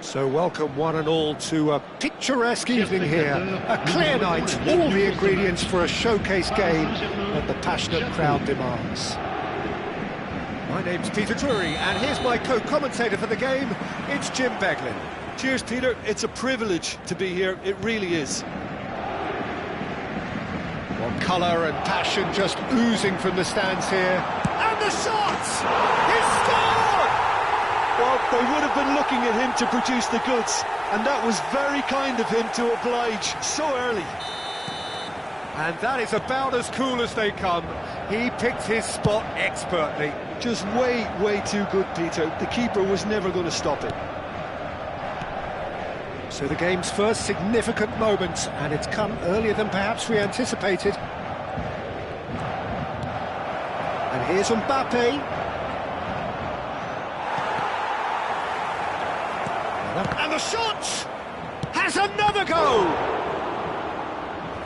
So welcome one and all to a picturesque evening here, a clear night, all the ingredients for a showcase game that the passionate crowd demands. My name's Peter Drury, and here's my co-commentator for the game, it's Jim Beglin. Cheers, Peter. It's a privilege to be here, it really is. Well, colour and passion just oozing from the stands here. And the shot! He's scored! Well, they would have been looking at him to produce the goods, and that was very kind of him to oblige so early. And that is about as cool as they come. He picked his spot expertly. Just way too good, Peter. The keeper was never going to stop it. So the game's first significant moment, and it's come earlier than perhaps we anticipated. And here's Mbappe. And the shot has another go!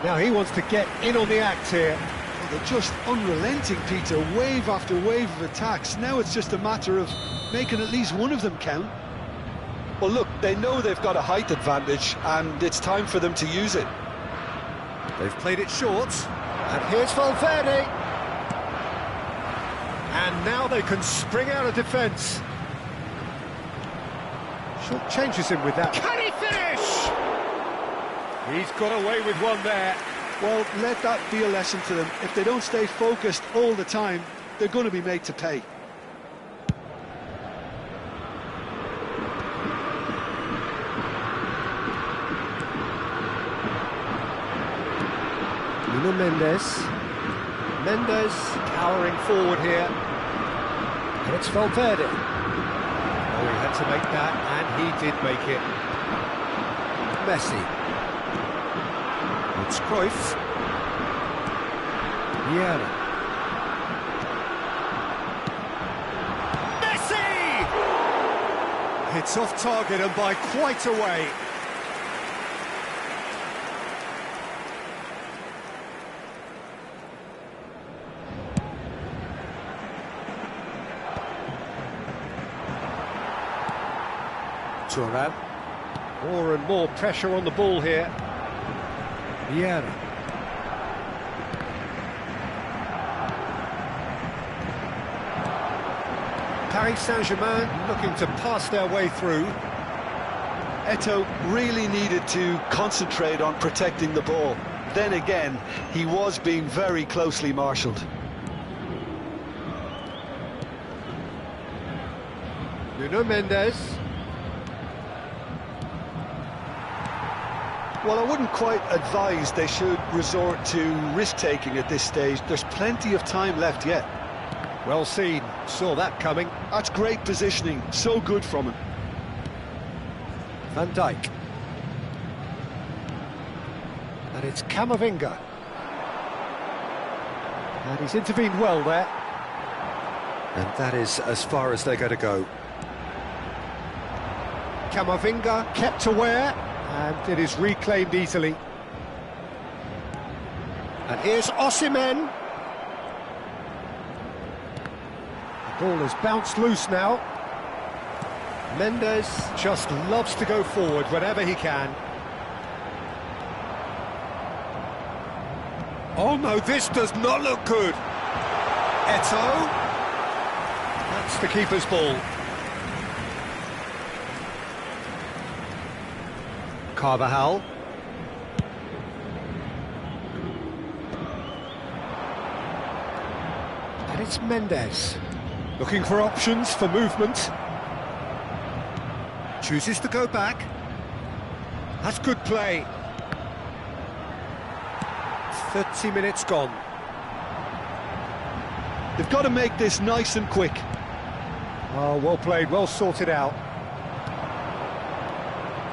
Now he wants to get in on the act here. Well, they're just unrelenting, Peter. Wave after wave of attacks. Now it's just a matter of making at least one of them count. Well, look, they know they've got a height advantage, and it's time for them to use it. They've played it short, and here's Valverde. And now they can spring out of defence. Short changes him with that. Can he finish? He's got away with one there. Well, let that be a lesson to them. If they don't stay focused all the time, they're going to be made to pay. Nuno Mendes. Mendes cowering forward here. And it's Valverde. Oh, he had to make that, and he did make it. Messi. It's Cruyff. Huan. Messi! It's off target and by quite a way. Huan. More and more pressure on the ball here. Huan. Paris Saint-Germain looking to pass their way through. Eto'o really needed to concentrate on protecting the ball. Then again, he was being very closely marshalled. Nuno Mendes. Well, I wouldn't quite advise they should resort to risk-taking at this stage. There's plenty of time left yet. Well seen, saw that coming. That's great positioning, so good from him. Van Dijk. And it's Camavinga. And he's intervened well there. And that is as far as they're going to go. Camavinga kept aware. And it is reclaimed easily. And here's Osimhen. The ball has bounced loose now. Mendes just loves to go forward whenever he can. Oh no, this does not look good. Eto'o. That's the keeper's ball. Carvajal. And it's Mendes. Looking for options for movement. Chooses to go back. That's good play. 30 minutes gone. They've got to make this nice and quick. Oh, well played, well sorted out.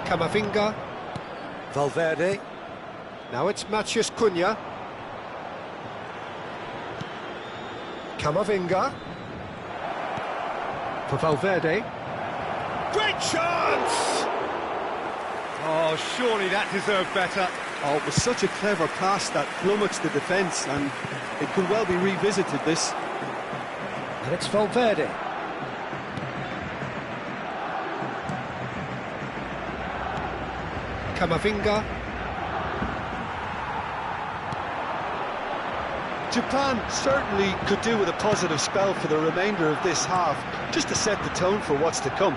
Camavinga. Valverde. Now it's Matheus Cunha. Camavinga. For Valverde. Great chance! Oh, surely that deserved better. Oh, it was such a clever pass that flummoxed the defence, and it could well be revisited, this. And it's Valverde. Kamavinga. Japan certainly could do with a positive spell for the remainder of this half, just to set the tone for what's to come.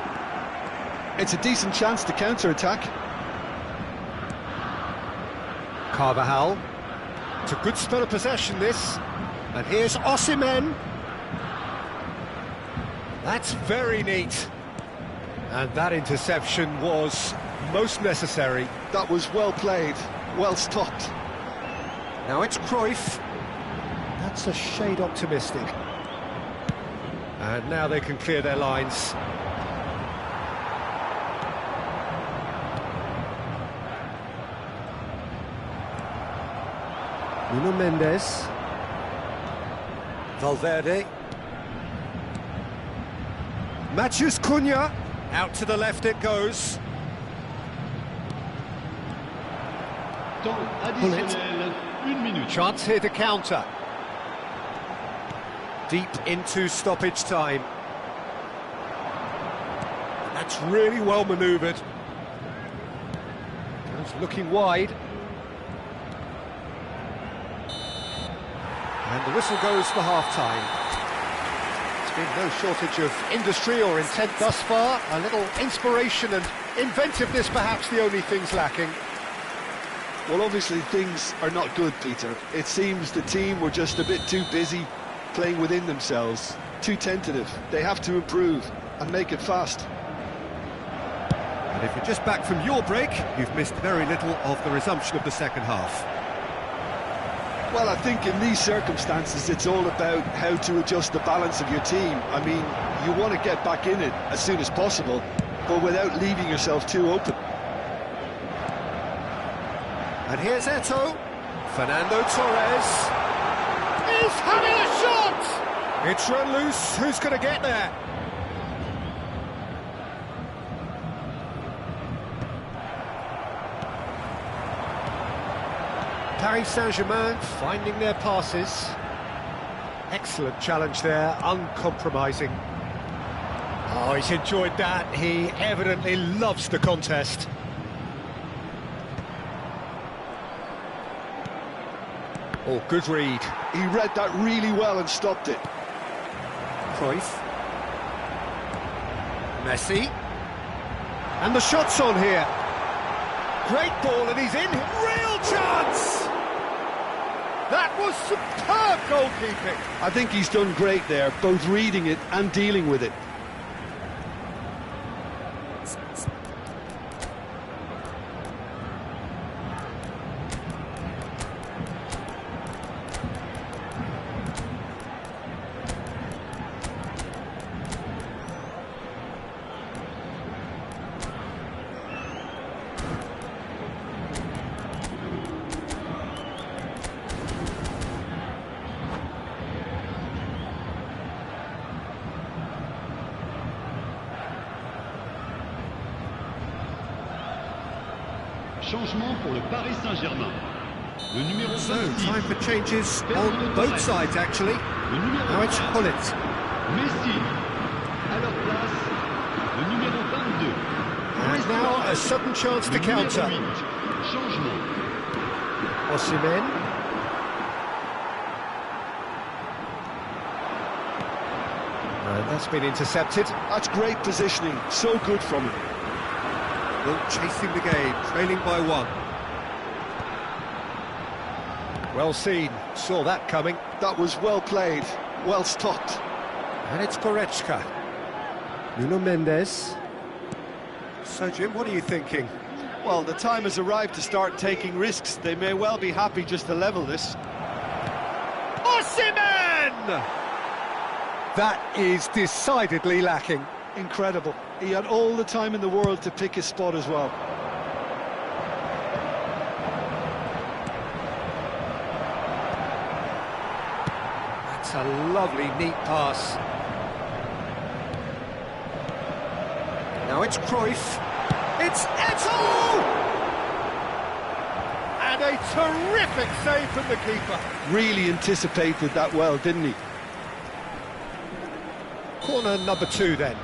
It's a decent chance to counter-attack. Carvajal. It's a good spell of possession, this. And here's Osimhen. That's very neat. And that interception was most necessary. That was well played, well stopped. Now it's Cruyff. That's a shade optimistic. And now they can clear their lines. Nuno Mendes. Valverde. Matheus Cunha. Out to the left it goes. Pull it. Chance here to counter. Deep into stoppage time. That's really well manoeuvred. It's looking wide. And the whistle goes for half-time. There's been no shortage of industry or intent thus far. A little inspiration and inventiveness perhaps the only things lacking. Well, obviously things are not good, Peter. It seems the team were just a bit too busy playing within themselves, too tentative. They have to improve and make it fast. And if you're just back from your break, you've missed very little of the resumption of the second half. Well, I think in these circumstances it's all about how to adjust the balance of your team. I mean, you want to get back in it as soon as possible, but without leaving yourself too open. And here's Eto'o. Fernando Torres. He's having a shot! It's run loose. Who's going to get there? Paris Saint-Germain finding their passes. Excellent challenge there, uncompromising. Oh, he's enjoyed that. He evidently loves the contest. Oh, good read. He read that really well and stopped it. Cruyff. Messi. And the shot's on here. Great ball and he's in. Real chance! That was superb goalkeeping. I think he's done great there, both reading it and dealing with it. Changement pour le Paris Saint-Germain. Le numéro 26. So, time for changes on both sides, actually. Now it's Huan. Messi. À leur place, le numéro 22. And now a sudden chance to counter. Changement. Osimhen. And that's been intercepted. That's great positioning, so good from him. Well, chasing the game, trailing by one. Well seen, saw that coming. That was well played, well stopped. And it's Goretzka. Nuno Mendes. So, Jim, what are you thinking? Well, the time has arrived to start taking risks. They may well be happy just to level this. Osimhen! That is decidedly lacking. Incredible. He had all the time in the world to pick his spot as well. That's a lovely, neat pass. Now it's Cruyff. It's Eto'o! And a terrific save from the keeper. Really anticipated that well, didn't he? Corner number 2 then.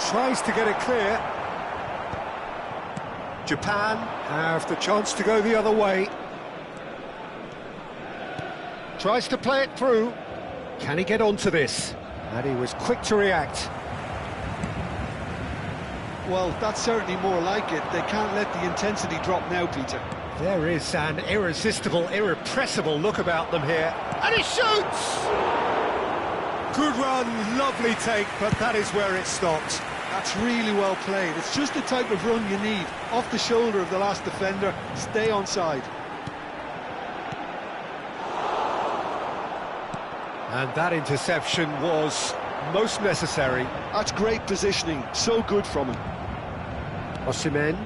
Tries to get it clear. Japan have the chance to go the other way. Tries to play it through. Can he get onto this? And he was quick to react. Well, that's certainly more like it. They can't let the intensity drop now, Peter. There is an irresistible, irrepressible look about them here. And he shoots! Good run, lovely take, but that is where it stopped. That's really well played. It's just the type of run you need. Off the shoulder of the last defender, stay onside. And that interception was most necessary. That's great positioning, so good from him. Osimhen.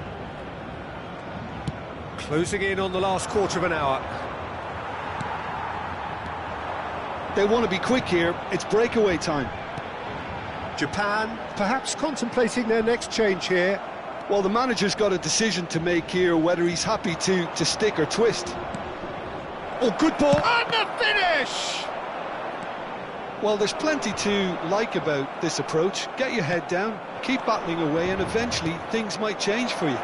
Closing in on the last quarter of an hour. They want to be quick here, it's breakaway time. Japan perhaps contemplating their next change here. Well, the manager's got a decision to make here, whether he's happy to stick or twist. Oh, good ball, and the finish! Well, there's plenty to like about this approach. Get your head down, keep battling away, and eventually things might change for you.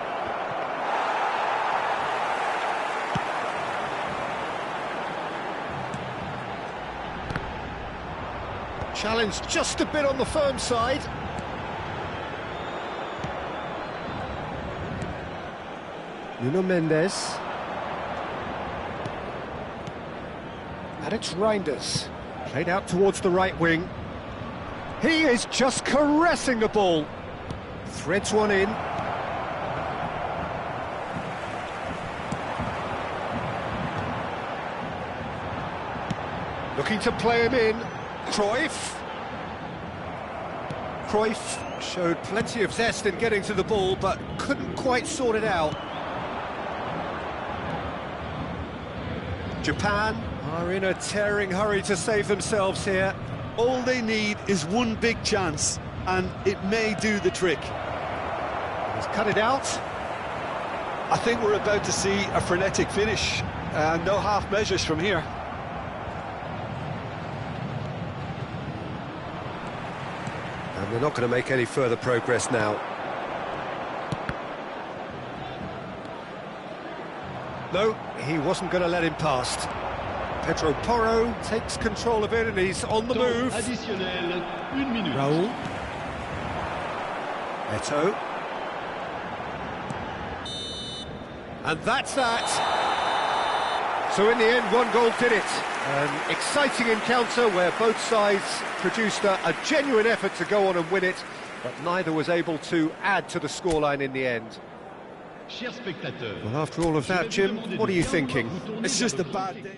Challenge just a bit on the firm side. Nuno Mendes. And it's Reinders. Played out towards the right wing. He is just caressing the ball. Threads one in. Looking to play him in. Cruyff. Cruyff showed plenty of zest in getting to the ball, but couldn't quite sort it out. Japan are in a tearing hurry to save themselves here. All they need is one big chance, and it may do the trick. He's cut it out. I think we're about to see a frenetic finish. No half measures from here. And they're not going to make any further progress now. No, he wasn't going to let him past. Pedro Porro takes control of it and he's on the move. Additionnel, 1 minute. Raul. Eto. And that's that. So in the end, one goal did it. An exciting encounter where both sides produced a genuine effort to go on and win it, but neither was able to add to the scoreline in the end. Chers spectateurs. Well, after all of that, Jim, what are you thinking? It's just a bad day.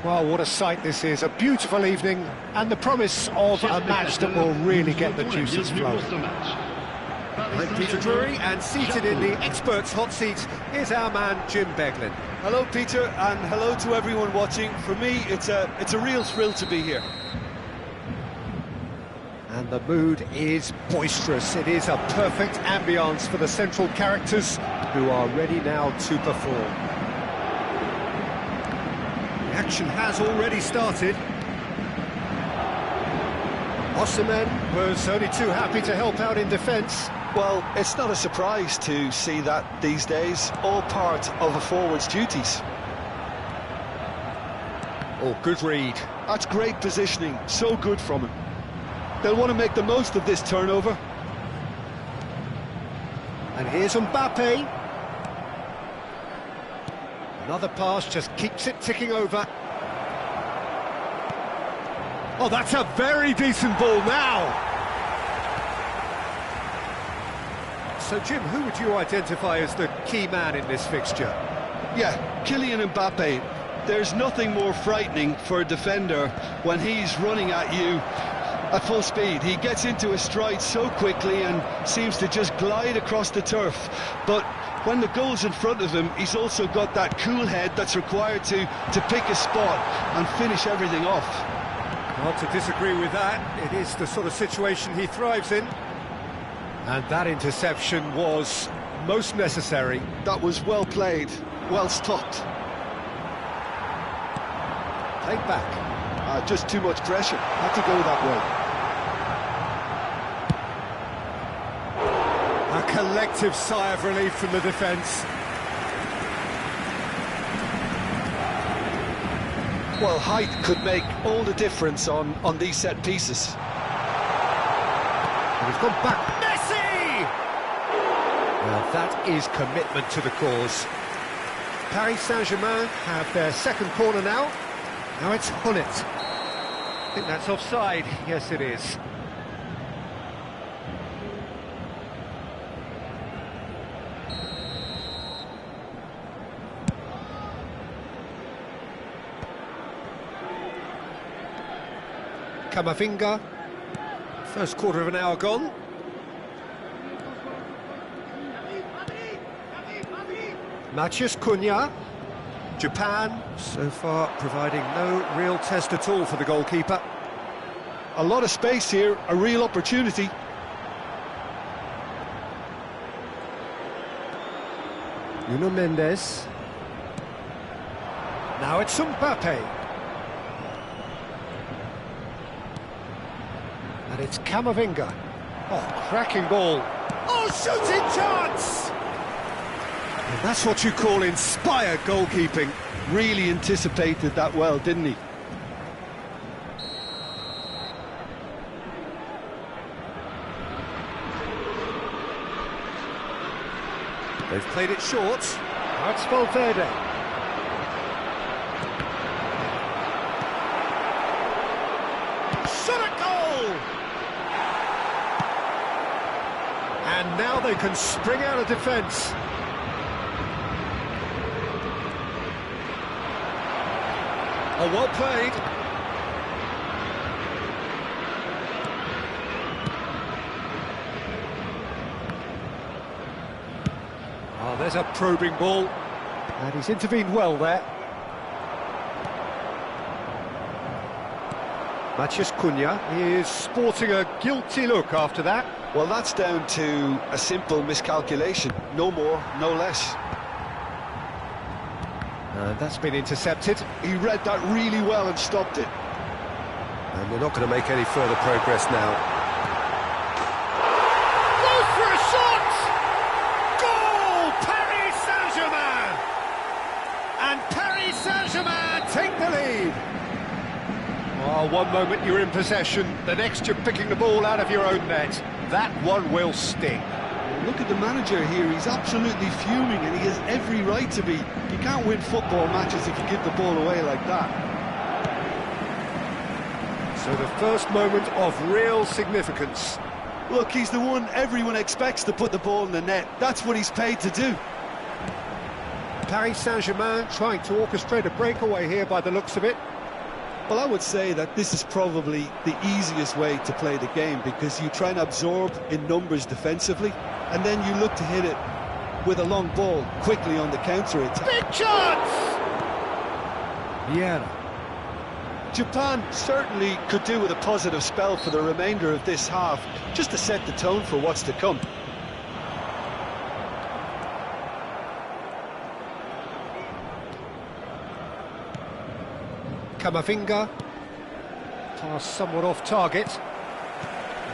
Well, what a sight this is. A beautiful evening and the promise of a match that will really get the juices flowing. I'm Peter Drury, and seated in the experts' hot seat is our man Jim Beglin. Hello, Peter, and hello to everyone watching. For me, it's a real thrill to be here. And the mood is boisterous. It is a perfect ambience for the central characters who are ready now to perform. The action has already started. Osimhen was only too happy to help out in defence. Well, it's not a surprise to see that these days, all part of a forward's duties. Oh, good read. That's great positioning, so good from him. They'll want to make the most of this turnover. And here's Mbappe. Another pass just keeps it ticking over. Oh, that's a very decent ball now. So, Jim, who would you identify as the key man in this fixture? Yeah, Kylian Mbappe. There's nothing more frightening for a defender when he's running at you at full speed. He gets into his stride so quickly and seems to just glide across the turf. But when the goal's in front of him, he's also got that cool head that's required to pick a spot and finish everything off. Hard to disagree with that. It is the sort of situation he thrives in. And that interception was most necessary. That was well played, well stopped. Played back. Just too much pressure. Had to go that way. A collective sigh of relief from the defence. Well, height could make all the difference on these set pieces. And he's gone back. Messi! Well, that is commitment to the cause. Paris Saint-Germain have their second corner now. Now it's Huan. I think that's offside. Yes, it is. Camavinga. First quarter of an hour gone. Matheus Cunha. Japan, so far, providing no real test at all for the goalkeeper. A lot of space here, a real opportunity. Nuno Mendes. Now it's Mbappe. And it's Camavinga. Oh, cracking ball. Oh, shooting chance! And that's what you call inspired goalkeeping. Really anticipated that well, didn't he? They've played it short. Now it's Valverde. Shot at goal! And now they can spring out of defence. Oh, well played. Oh, there's a probing ball. And he's intervened well there. Matheus Cunha is sporting a guilty look after that. Well, that's down to a simple miscalculation. No more, no less. That's been intercepted. He read that really well and stopped it. And they're not going to make any further progress now. Goes for a shot! Goal! Paris Saint-Germain! And Paris Saint-Germain take the lead. Oh, Oh, one moment you're in possession, the next you're picking the ball out of your own net. That one will sting. Look at the manager here, he's absolutely fuming and he has every right to be. You can't win football matches if you give the ball away like that. So the first moment of real significance. Look, he's the one everyone expects to put the ball in the net. That's what he's paid to do. Paris Saint-Germain trying to orchestrate a breakaway here by the looks of it. Well, I would say that this is probably the easiest way to play the game because you try and absorb in numbers defensively and then you look to hit it with a long ball quickly on the counter-attack. Big chance! Vieira. Japan certainly could do with a positive spell for the remainder of this half, just to set the tone for what's to come. Camavinga, pass somewhat off target.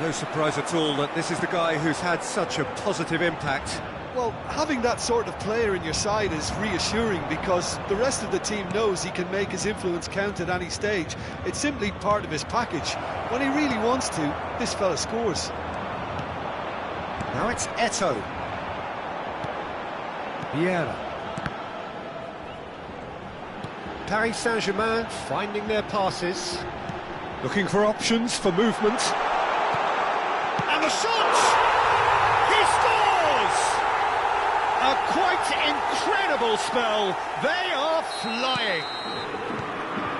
No surprise at all that this is the guy who's had such a positive impact. Well, having that sort of player in your side is reassuring because the rest of the team knows he can make his influence count at any stage. It's simply part of his package. When he really wants to, this fella scores. Now it's Eto'o. Vieira. Paris Saint-Germain finding their passes, looking for options for movement. And the shot! He scores! A quite incredible spell. They are flying.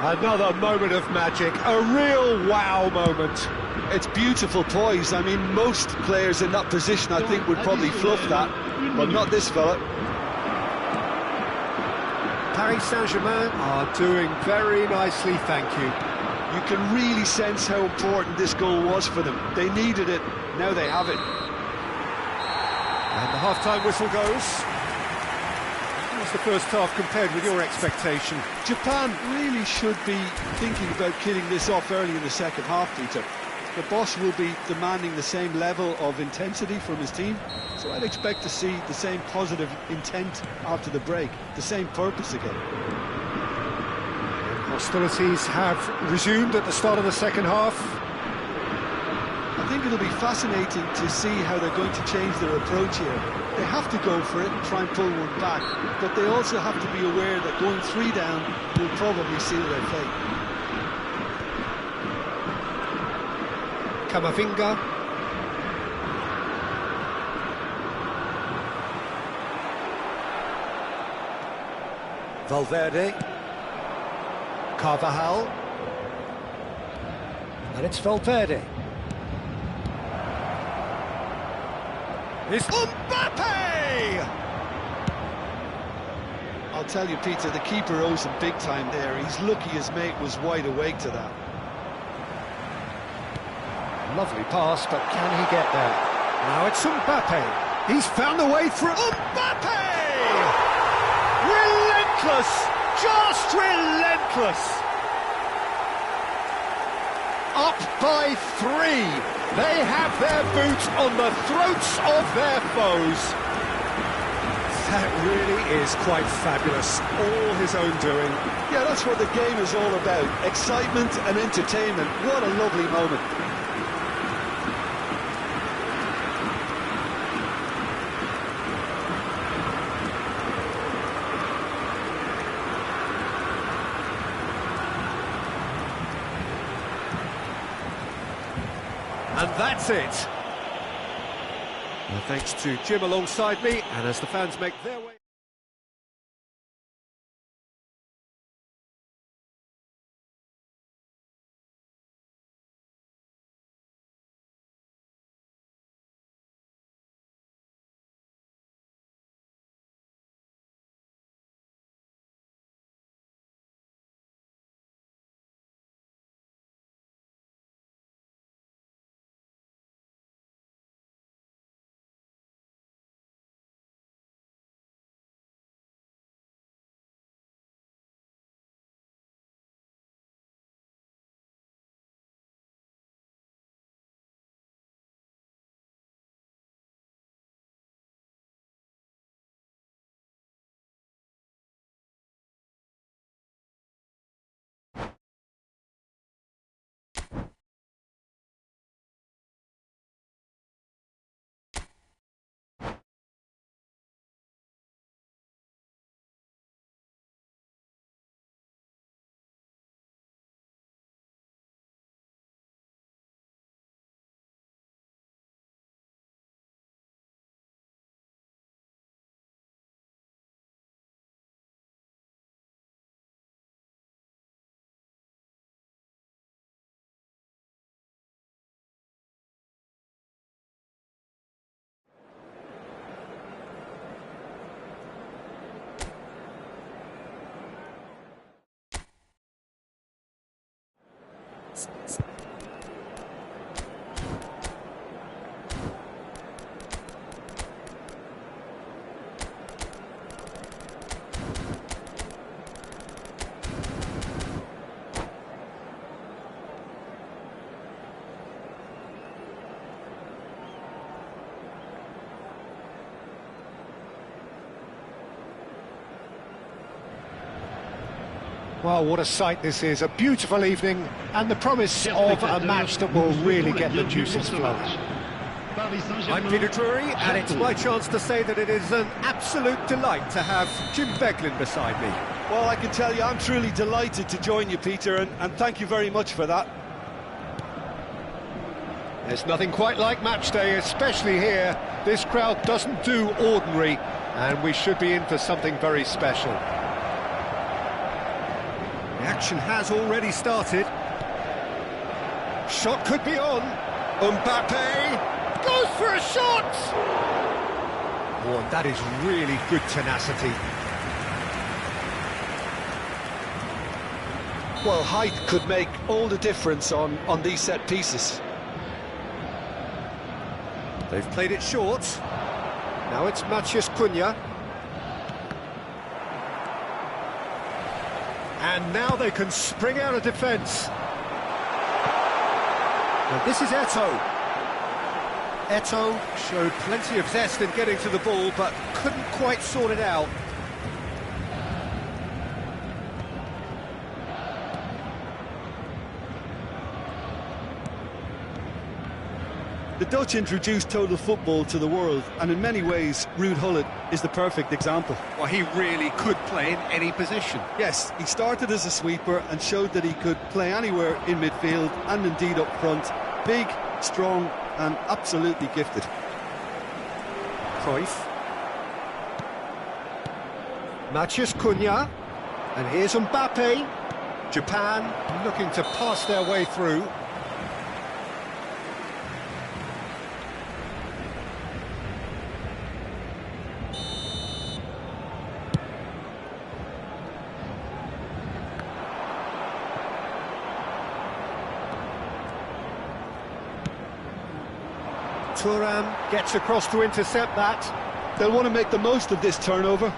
Another moment of magic, a real wow moment. It's beautiful poise. I mean, most players in that position, I think, would probably fluff that, but not this fella. Paris Saint-Germain are doing very nicely, thank you. You can really sense how important this goal was for them. They needed it, now they have it. And the half-time whistle goes. How's the first half compared with your expectation? Japan really should be thinking about killing this off early in the second half, Peter. The boss will be demanding the same level of intensity from his team, so I'd expect to see the same positive intent after the break, the same purpose again. Hostilities have resumed at the start of the second half. I think it'll be fascinating to see how they're going to change their approach here. They have to go for it and try and pull one back, but they also have to be aware that going 3 down will probably seal their fate. Camavinga. Valverde. Carvajal. And it's Valverde. It's Mbappe! I'll tell you, Peter, the keeper owes him big time there. He's lucky his mate was wide awake to that. Lovely pass, but can he get there? Now it's Mbappe. He's found a way through. Mbappe! Relentless! Just relentless! Up by 3. They have their boot on the throats of their foes. That really is quite fabulous. All his own doing. Yeah, that's what the game is all about. Excitement and entertainment. What a lovely moment. And that's it. Well, thanks to Jim alongside me, and as the fans make their way... Well, what a sight this is, a beautiful evening, and the promise of a match that will really get the juices flowing. I'm Peter Drury, and it's my chance to say that it is an absolute delight to have Jim Beglin beside me. Well, I can tell you, I'm truly delighted to join you, Peter, and thank you very much for that. There's nothing quite like match day, especially here. This crowd doesn't do ordinary, and we should be in for something very special. The action has already started. Shot could be on. Mbappe goes for a shot! Oh, and that is really good tenacity. Well, height could make all the difference on these set pieces. They've played it short. Now it's Matheus Cunha. And now they can spring out of defence. Now this is Eto'o. Eto'o showed plenty of zest in getting to the ball, but couldn't quite sort it out. The Dutch introduced total football to the world, and in many ways, Ruud Gullit is the perfect example. Well, he really could play in any position. Yes, he started as a sweeper and showed that he could play anywhere in midfield and indeed up front. Big, strong and absolutely gifted. Cruyff. Matheus Cunha. And here's Mbappe. Japan looking to pass their way through. Thuram gets across to intercept that. They'll want to make the most of this turnover.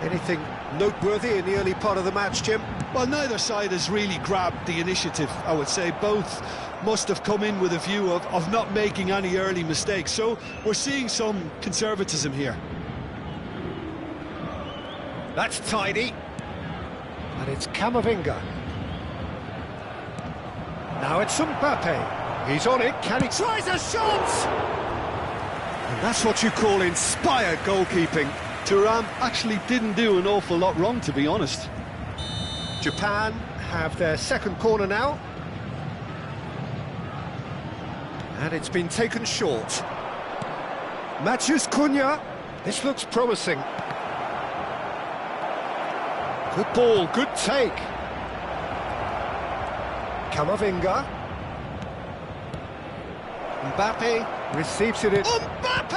Anything noteworthy in the early part of the match, Jim? Well, neither side has really grabbed the initiative, I would say. Both must have come in with a view of not making any early mistakes. So we're seeing some conservatism here. That's tidy. And it's Camavinga. Now it's Mbappe. He's on it. Can he? Tries a shot! And that's what you call inspired goalkeeping. Thuram actually didn't do an awful lot wrong, to be honest. Japan have their second corner now. And it's been taken short. Matheus Cunha. This looks promising. Good ball, good take. Camavinga. Mbappe receives it in. Mbappe!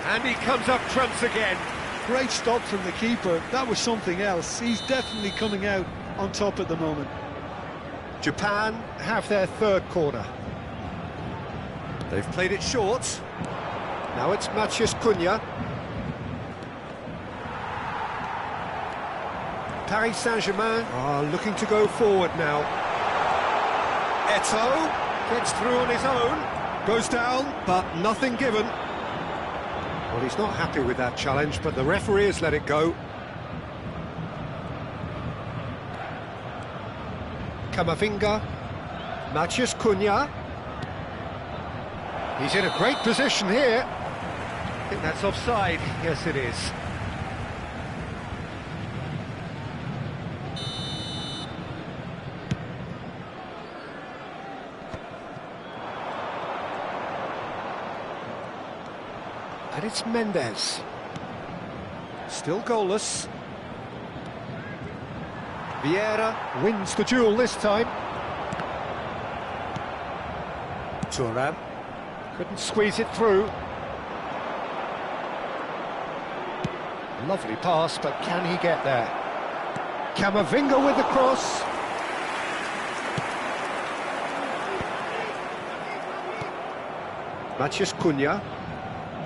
And he comes up trumps again. Great stop from the keeper. That was something else. He's definitely coming out on top at the moment. Japan have their third corner. They've played it short. Now it's Matheus Cunha. Paris Saint-Germain are looking to go forward now. Eto'o gets through on his own, goes down, but nothing given. Well, he's not happy with that challenge, but the referee has let it go. Camavinga, Matheus Cunha. He's in a great position here. I think that's offside. Yes, it is. And it's Mendes. Still goalless. Vieira wins the duel this time. Thuram couldn't squeeze it through. Lovely pass, but can he get there? Camavinga with the cross. Matheus Cunha.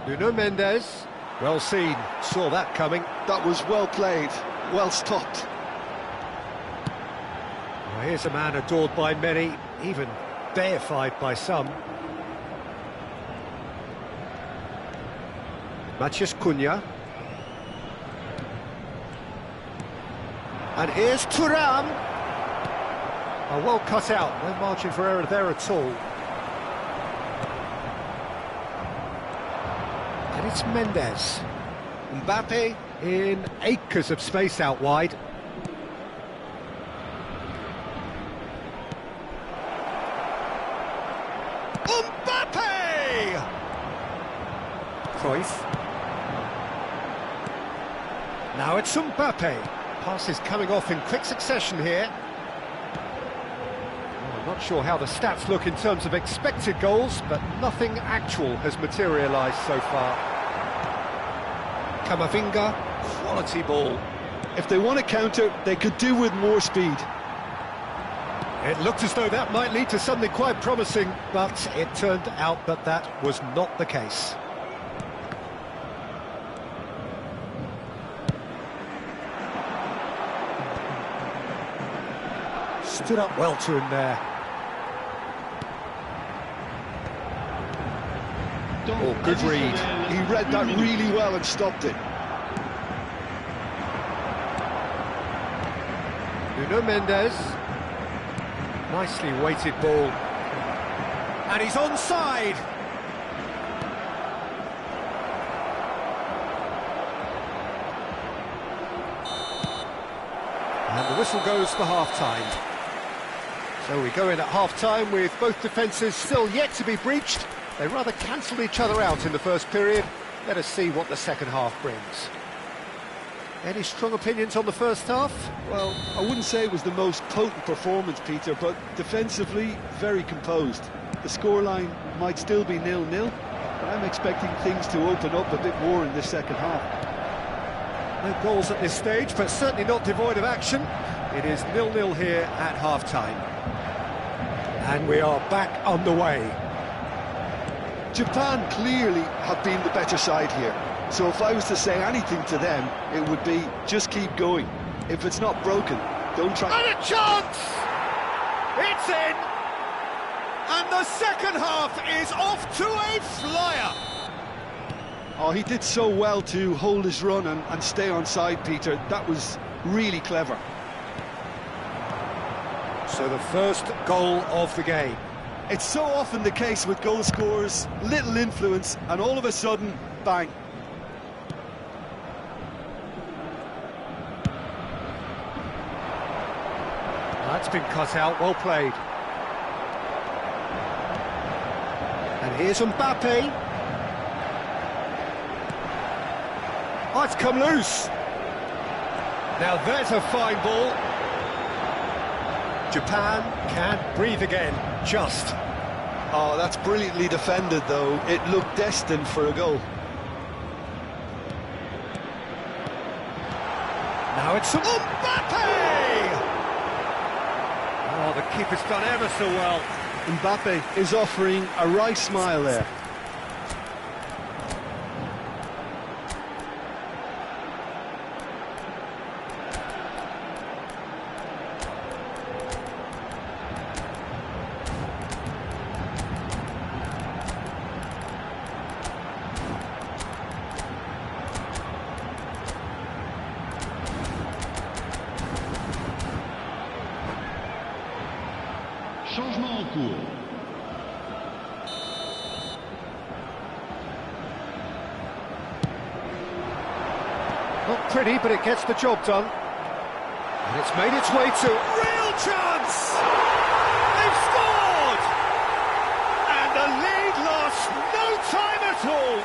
Nuno Mendes. Well seen, saw that coming. That was well played, well stopped. Well, here's a man adored by many, even deified by some. Matheus Cunha. And here's Thuram. Oh, well cut out, no margin for error there at all. And it's Mendes. Mbappe in acres of space out wide. Mbappe! Cruyff. Now it's Mbappe. Passes coming off in quick succession here. Well, I'm not sure how the stats look in terms of expected goals, but nothing actual has materialised so far. Camavinga, quality ball. If they want to counter, they could do with more speed. It looked as though that might lead to something quite promising, but it turned out that that was not the case. Stood up well to him there. Oh, good read. He read that really well and stopped it. Nuno Mendes. Nicely weighted ball. And he's onside. And the whistle goes for half-time. So we go in at half-time with both defences still yet to be breached. They rather cancelled each other out in the first period. Let us see what the second half brings. Any strong opinions on the first half? Well, I wouldn't say it was the most potent performance, Peter, but defensively, very composed. The scoreline might still be 0-0, but I'm expecting things to open up a bit more in this second half. No goals at this stage, but certainly not devoid of action. It is 0-0 here at half-time. And we are back on the way. Japan clearly have been the better side here. So if I was to say anything to them, it would be just keep going. If it's not broken, don't try. And a chance! It's in! And the second half is off to a flyer! Oh, he did so well to hold his run and stay on side, Peter. That was really clever. So the first goal of the game. It's so often the case with goal scorers, little influence, and all of a sudden, bang. That's been cut out, well played. And here's Mbappe. Oh, it's come loose. Now there's a fine ball. Japan can't breathe again, just. Oh, that's brilliantly defended, though. It looked destined for a goal. Now it's Mbappe! Oh, the keeper's done ever so well. Mbappe is offering a right smile there. Changement en cours. Not pretty, but it gets the job done. And it's made its way to real chance! They've scored! And the lead lost no time at all!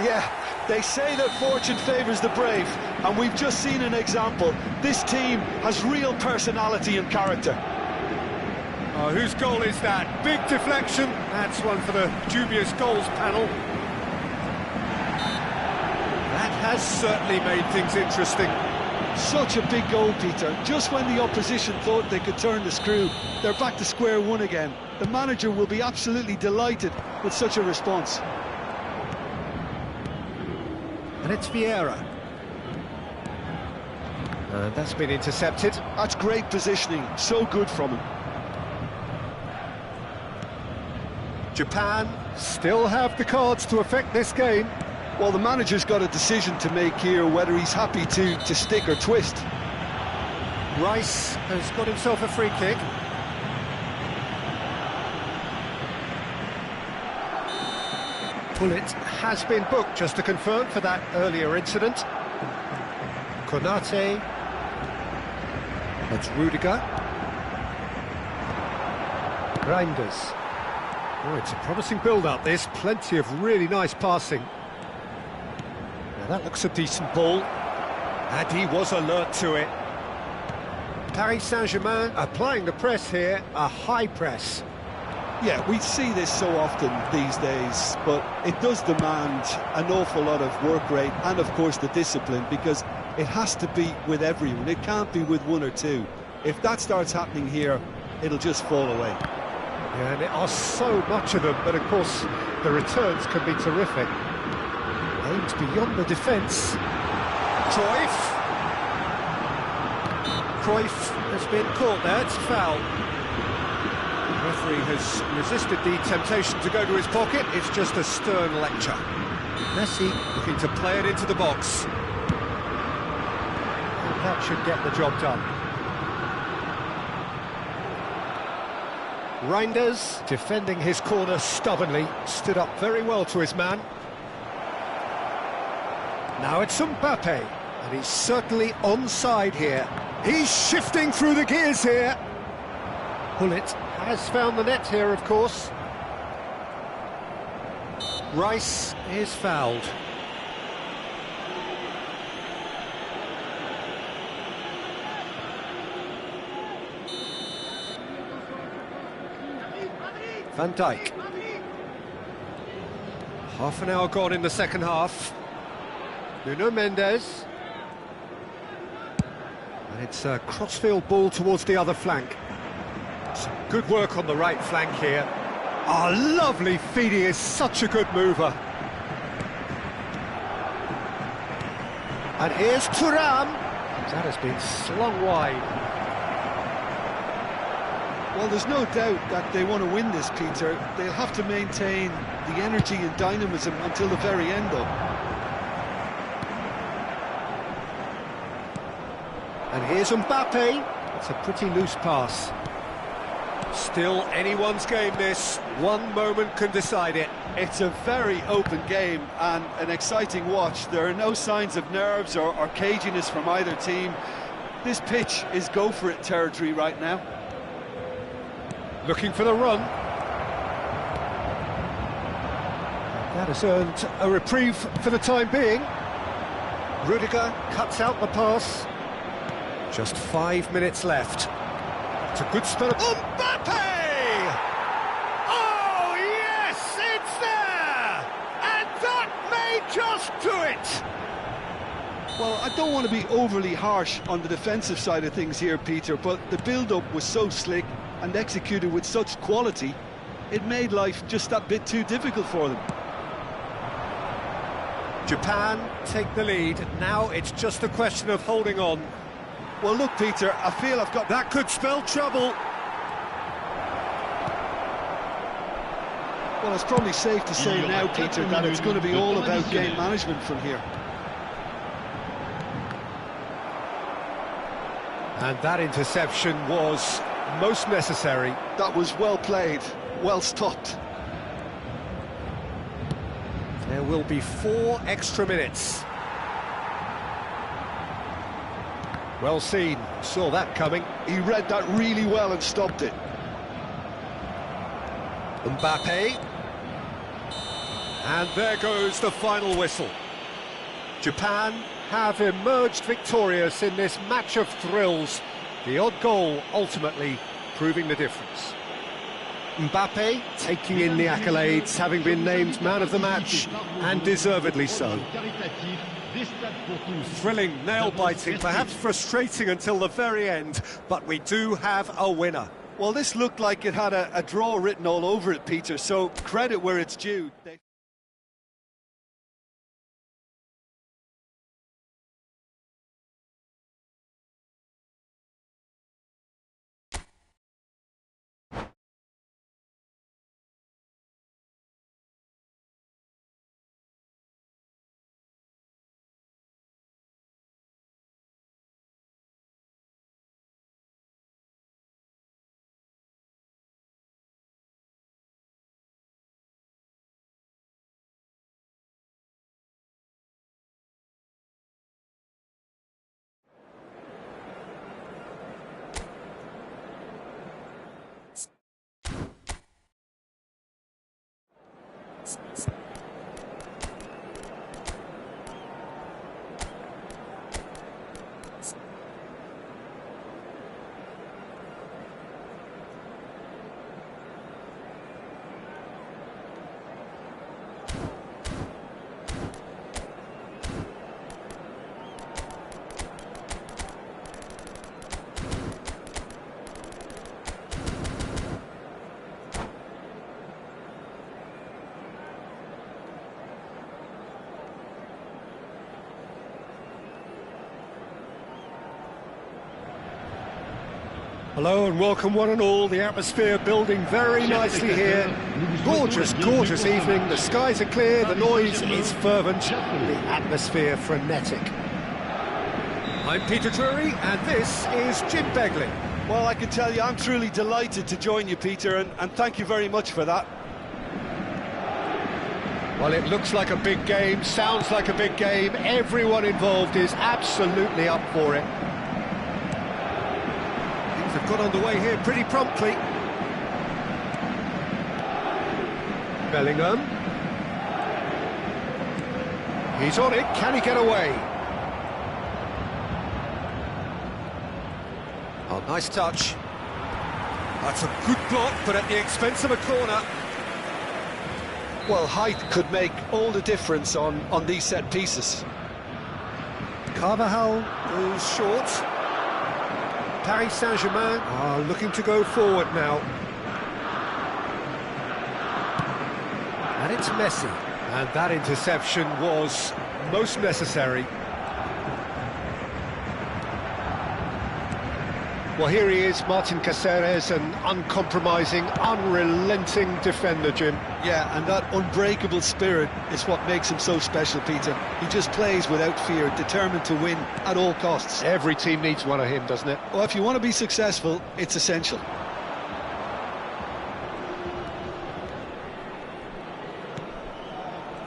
Yeah, they say that fortune favours the brave, and we've just seen an example. This team has real personality and character. Oh, whose goal is that? Big deflection. That's one for the dubious goals panel. That has certainly made things interesting. Such a big goal, Peter. Just when the opposition thought they could turn the screw, they're back to square one again. The manager will be absolutely delighted with such a response. And it's Vieira. And that's been intercepted. That's great positioning, so good from him. Japan still have the cards to affect this game. Well, the manager's got a decision to make here, whether he's happy to stick or twist. Rice has got himself a free kick. Bullet has been booked, just to confirm, for that earlier incident. Konate. That's Rudiger. Reinders. Oh, it's a promising build-up, this. Plenty of really nice passing. Now that looks a decent ball. And he was alert to it. Paris Saint-Germain applying the press here, a high press. Yeah, we see this so often these days, but it does demand an awful lot of work rate and, of course, the discipline, because it has to be with everyone. It can't be with one or two. If that starts happening here, it'll just fall away. Yeah, and there are so much of them, but of course the returns can be terrific. Aims beyond the defence. Cruyff has been caught there, it's foul. The referee has resisted the temptation to go to his pocket. It's just a stern lecture. Messi looking to play it into the box. And that should get the job done. Reinders, defending his corner stubbornly, stood up very well to his man. Now it's Mbappe, and he's certainly onside here. He's shifting through the gears here. Bullet has found the net here, of course. Rice is fouled. Van Dijk. Half an hour gone in the second half. Nuno Mendes. And it's a crossfield ball towards the other flank. Some good work on the right flank here. Oh, lovely feed, he is such a good mover. And here's Thuram. That has been slung wide. Well, there's no doubt that they want to win this, Peter. They'll have to maintain the energy and dynamism until the very end, though. And here's Mbappe. It's a pretty loose pass. Still anyone's game, this. One moment can decide it. It's a very open game and an exciting watch. There are no signs of nerves or caginess from either team. This pitch is go-for-it territory right now. Looking for the run. That has earned a reprieve for the time being. Rudiger cuts out the pass. Just 5 minutes left. It's a good spell of... Mbappe! Oh, yes, it's there! And that may just do it! Well, I don't want to be overly harsh on the defensive side of things here, Peter, but the build-up was so slick and executed with such quality, it made life just that bit too difficult for them. Japan take the lead. Now it's just a question of holding on. Well, look, Peter, I feel I've got... That could spell trouble. Well, it's probably safe to say now, Peter, that it's going to be all about game management from here. And that interception was most necessary. That was well played, well stopped. There will be 4 extra minutes. Well seen, saw that coming. He read that really well and stopped it. Mbappe. And there goes the final whistle. Japan have emerged victorious in this match of thrills. The odd goal ultimately proving the difference. Mbappe taking in the accolades, having been named man of the match, and deservedly so. des stades pour tous. Thrilling, nail-biting, perhaps frustrating until the very end, but we do have a winner. Well, this looked like it had a draw written all over it, Peter, so credit where it's due. Hello and welcome one and all, the atmosphere building very nicely here. Gorgeous, gorgeous evening, the skies are clear, the noise is fervent, the atmosphere frenetic. I'm Peter Drury and this is Jim Begley. Well, I can tell you, I'm truly delighted to join you, Peter, and thank you very much for that. Well, it looks like a big game, sounds like a big game, everyone involved is absolutely up for it. Have got underway here pretty promptly. Bellingham. He's on it, can he get away? Oh, nice touch. That's a good block, but at the expense of a corner. Well, height could make all the difference on these set pieces. Carvajal goes short. Paris Saint-Germain are looking to go forward now. And it's Messi. And that interception was most necessary. Well, here he is, Martin Caceres, an uncompromising, unrelenting defender, Jim. Yeah, and that unbreakable spirit is what makes him so special, Peter. He just plays without fear, determined to win at all costs. Every team needs one of him, doesn't it? Well, if you want to be successful, it's essential.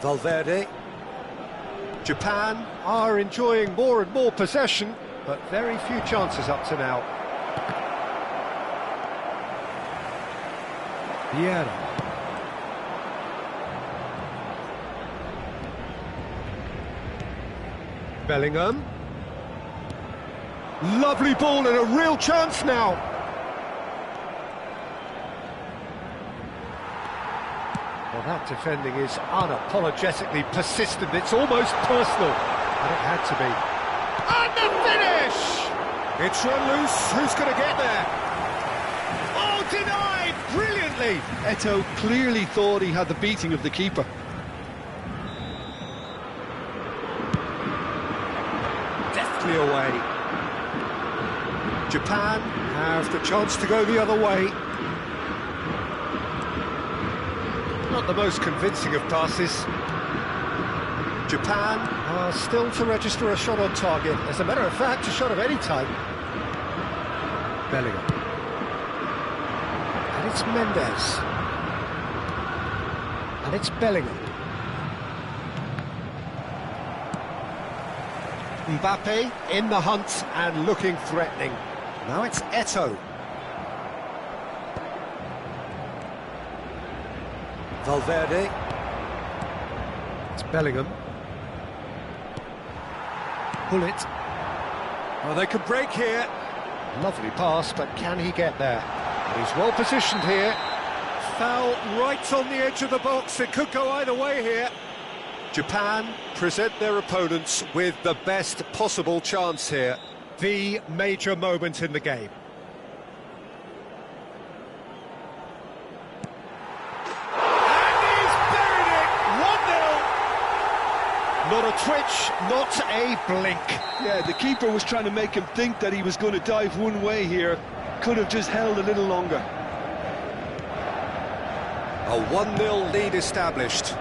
Valverde. Japan are enjoying more and more possession, but very few chances up to now. Vieira. Bellingham. Lovely ball and a real chance now. Well, that defending is unapologetically persistent. It's almost personal, and it had to be. And the finish! It's run loose. Who's going to get there? Oh, denied! Brilliantly! Eto'o clearly thought he had the beating of the keeper. Deftly away. Japan have the chance to go the other way. Not the most convincing of passes. Japan are still to register a shot on target. As a matter of fact, a shot of any type. Bellingham. And it's Mendes. And it's Bellingham. Mbappe in the hunt and looking threatening. Now it's Eto'o. Valverde. It's Bellingham. Pull it. Oh, they could break here. Lovely pass, but can he get there? He's well positioned here. Foul right on the edge of the box. It could go either way here. Japan present their opponents with the best possible chance here. The major moment in the game. And he's buried it! 1-0! Not a twitch, not a blink. Yeah, the keeper was trying to make him think that he was going to dive one way here. Could have just held a little longer. A 1-0 lead established.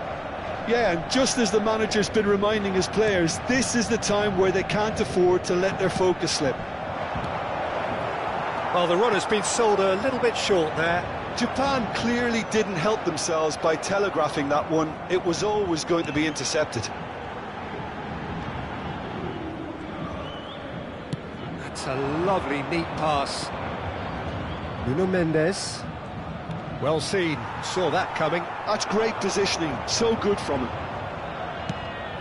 Yeah, and just as the manager's been reminding his players, this is the time where they can't afford to let their focus slip. Well, the run has been sold a little bit short there. Japan clearly didn't help themselves by telegraphing that one. It was always going to be intercepted. That's a lovely, neat pass. Nuno Mendes. Well seen, saw that coming. That's great positioning, so good from him.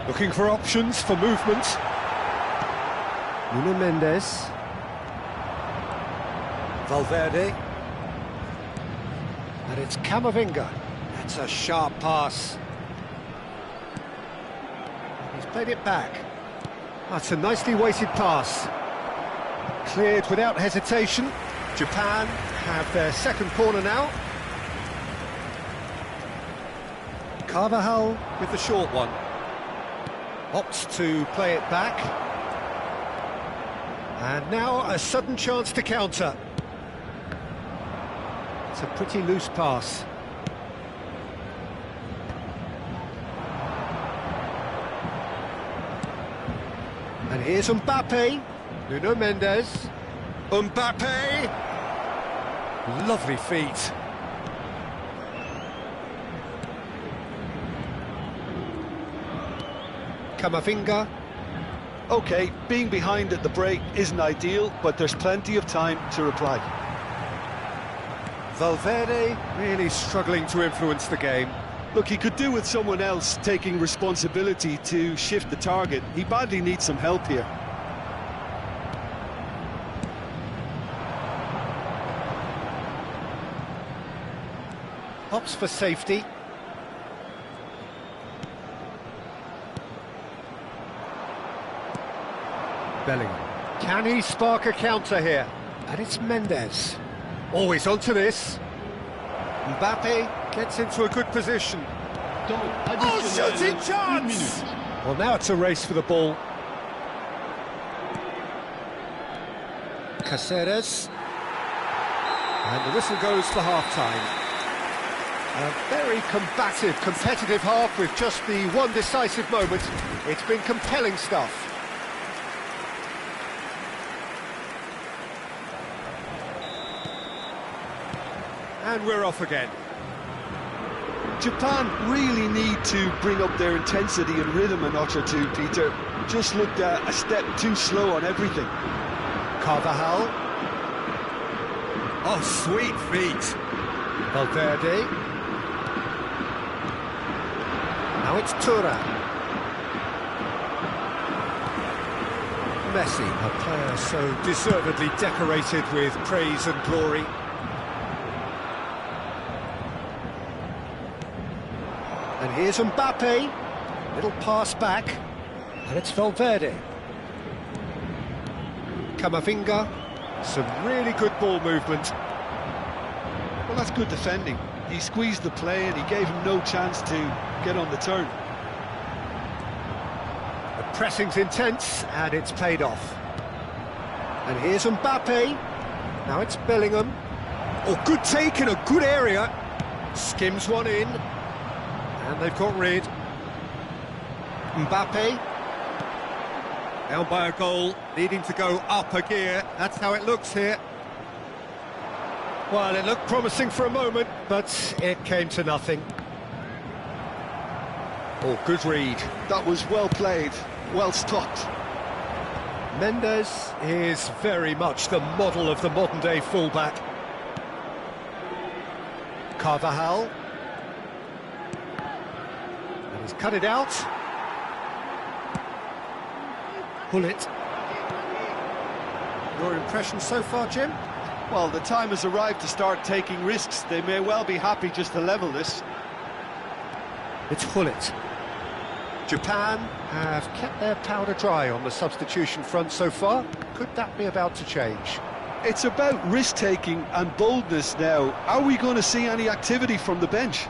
Looking for options for movement. Nuno Mendes. Valverde. And it's Camavinga. That's a sharp pass. He's played it back. That's a nicely weighted pass. Cleared without hesitation. Japan have their second corner now. Carvajal with the short one. Opts to play it back. And now a sudden chance to counter. It's a pretty loose pass. And here's Mbappe. Nuno Mendes. Mbappe! Lovely feet. Camavinga. OK, being behind at the break isn't ideal, but there's plenty of time to reply. Valverde really struggling to influence the game. Look, he could do with someone else taking responsibility to shift the target. He badly needs some help here. Opts for safety. Bellingham. Can he spark a counter here? And it's Mendes. Always onto this. Mbappe gets into a good position. Oh, shooting chance! Well, now it's a race for the ball. Caceres. And the whistle goes for half-time. A very combative, competitive half with just the one decisive moment. It's been compelling stuff. And we're off again. Japan really need to bring up their intensity and rhythm a notch or two, Peter. Just looked a step too slow on everything. Carvajal. Oh, sweet feet. Valverde. Now it's Tura. Messi, a player so deservedly decorated with praise and glory. And here's Mbappe. Little pass back. And it's Valverde. Camavinga. Some really good ball movement. Well, that's good defending. He squeezed the play and he gave him no chance to get on the turn. The pressing's intense and it's paid off. And here's Mbappe. Now it's Bellingham. Oh, good take in a good area. Skims one in. And they've got rid. Mbappe. Down by a goal, needing to go up a gear. That's how it looks here. Well, it looked promising for a moment, but it came to nothing. Oh, good read. That was well played, well stopped. Mendes is very much the model of the modern-day fullback. Carvajal. And he's cut it out. Bullet. Your impression so far, Jim? Well, the time has arrived to start taking risks. They may well be happy just to level this. It's Hullet. Japan have kept their powder dry on the substitution front so far. Could that be about to change? It's about risk-taking and boldness now. Are we going to see any activity from the bench?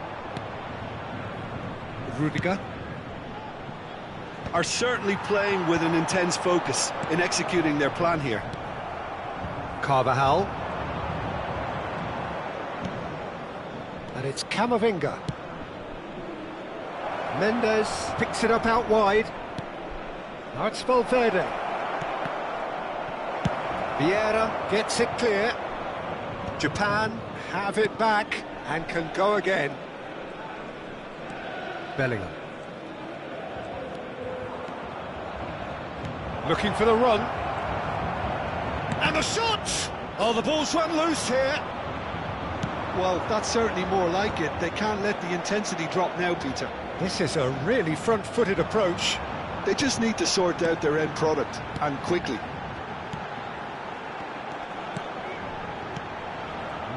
Rudiger. Are certainly playing with an intense focus in executing their plan here. Carvajal. And it's Camavinga. Mendes picks it up out wide. Now it's Valverde. Vieira gets it clear. Japan have it back and can go again. Bellingham. Looking for the run. And the shot! Oh, the ball's run loose here. Well, that's certainly more like it. They can't let the intensity drop now, Peter. This is a really front-footed approach. They just need to sort out their end product, and quickly.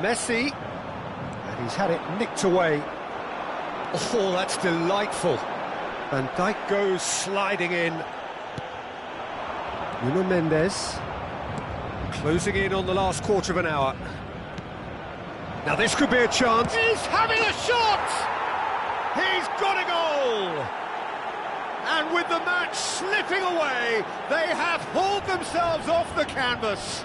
Messi. And he's had it nicked away. Oh, that's delightful. Van Dijk goes sliding in. Nuno Mendes. Closing in on the last quarter of an hour. Now this could be a chance. He's having a shot! He's got a goal! And with the match slipping away, they have hauled themselves off the canvas.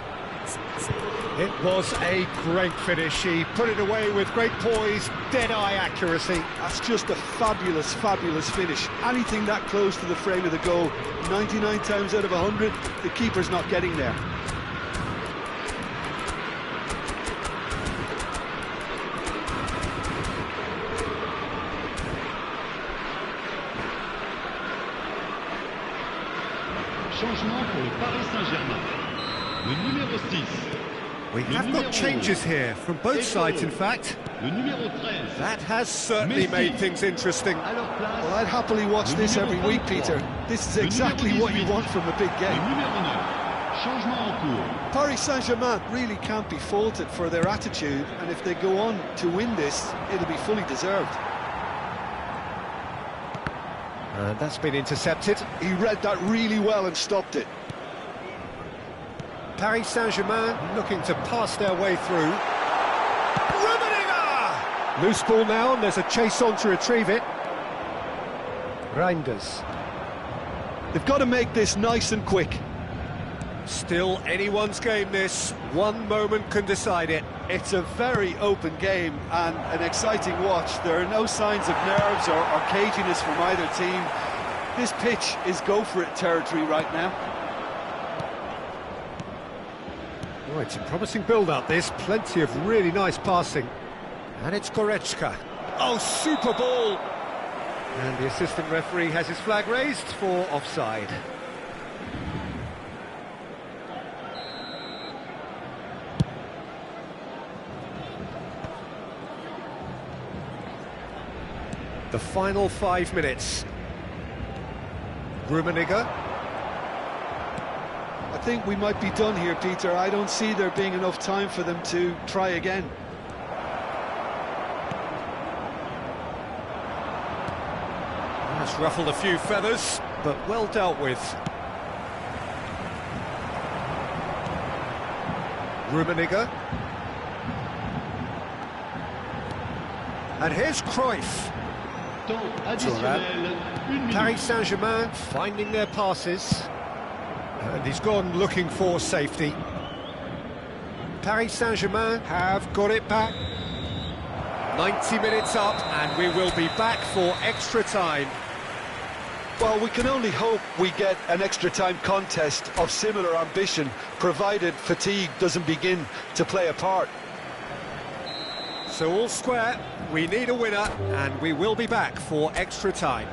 It was a great finish. He put it away with great poise, dead-eye accuracy. That's just a fabulous, fabulous finish. Anything that close to the frame of the goal, 99 times out of 100, the keeper's not getting there. Changement pour le Paris Saint-Germain. Le numéro 6. We have got changes here, from both sides in fact. Le numéro 13. That has certainly made things interesting. Well, I'd happily watch this every week, Peter. This is exactly what you want from a big Le game. numéro 9. Changement en cours. Paris Saint-Germain really can't be faulted for their attitude, and if they go on to win this, it'll be fully deserved. And that's been intercepted. He read that really well and stopped it. Paris Saint-Germain looking to pass their way through. Rummenigge! Loose ball now, and there's a chase on to retrieve it. Reinders. They've got to make this nice and quick. Still anyone's game this. One moment can decide it. It's a very open game and an exciting watch. There are no signs of nerves or caginess from either team. This pitch is go-for-it territory right now. Oh, it's a promising build-up, this. Plenty of really nice passing. And it's Goretzka. Oh, super ball! And the assistant referee has his flag raised for offside. The final 5 minutes. Rummenigge. I think we might be done here, Peter. I don't see there being enough time for them to try again. That's ruffled a few feathers, but well dealt with. Rummenigge. And here's Cruyff. Temps additionnel. Une minute. Paris Saint-Germain finding their passes. And he's gone looking for safety. Paris Saint-Germain have got it back. 90 minutes up, and we will be back for extra time. Well, we can only hope we get an extra time contest of similar ambition, provided fatigue doesn't begin to play a part. So all square, we need a winner, and we will be back for extra time.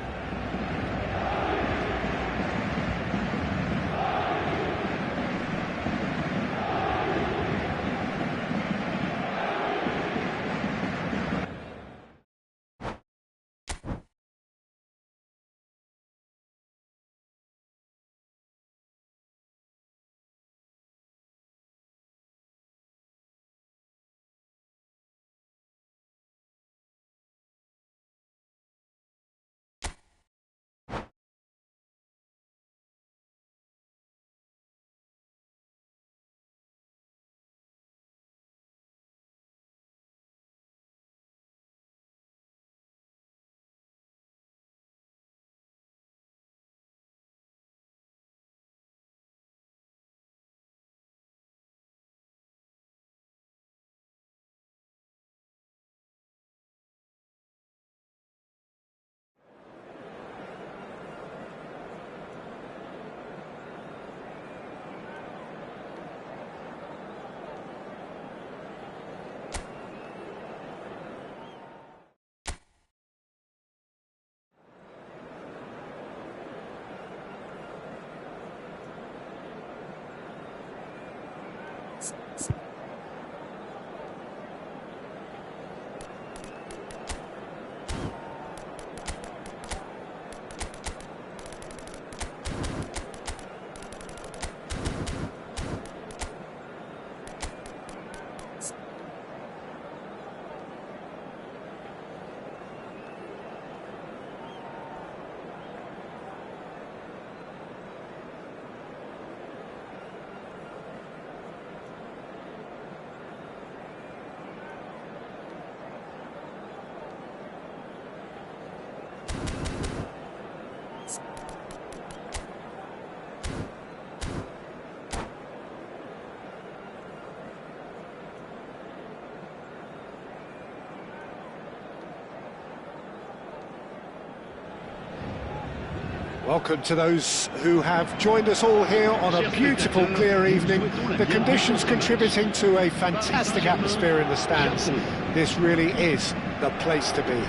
Welcome to those who have joined us all here on a beautiful, clear evening. The conditions contributing to a fantastic atmosphere in the stands. This really is the place to be.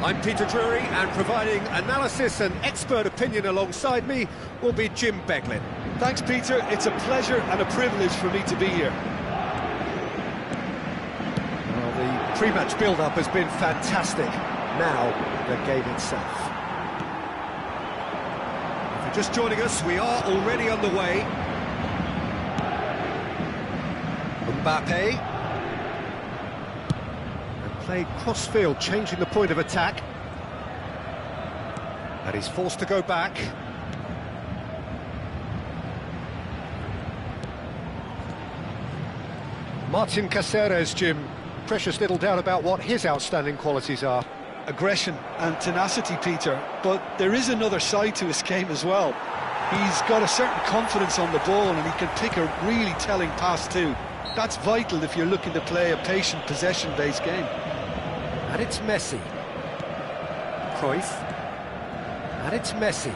I'm Peter Drury, and providing analysis and expert opinion alongside me will be Jim Beglin. Thanks, Peter. It's a pleasure and a privilege for me to be here. Well, the pre-match build-up has been fantastic. Now, the game itself. If you're just joining us, we are already underway. Mbappe. And played cross-field, changing the point of attack. And he's forced to go back. Martin Caceres, Jim. Precious little doubt about what his outstanding qualities are. Aggression and tenacity, Peter, but there is another side to his game as well. He's got a certain confidence on the ball and he can pick a really telling pass too. That's vital if you're looking to play a patient, possession-based game. And it's Messi. Cruyff. And it's Messi.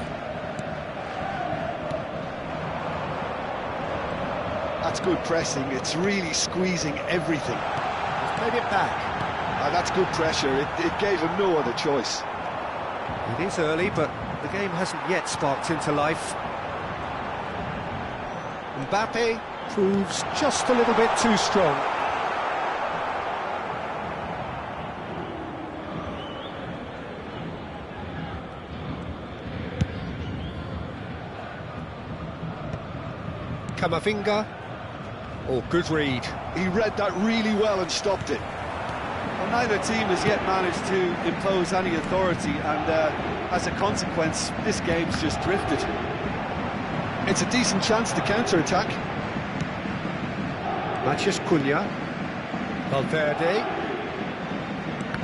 That's good pressing, it's really squeezing everything. He's played it back. That's good pressure, it gave him no other choice. It is early, but the game hasn't yet sparked into life. Mbappe proves just a little bit too strong. Camavinga. Oh, good read. He read that really well and stopped it. Well, neither team has yet managed to impose any authority, and as a consequence, this game's just drifted. It's a decent chance to counter-attack. Matheus Cunha. Valverde.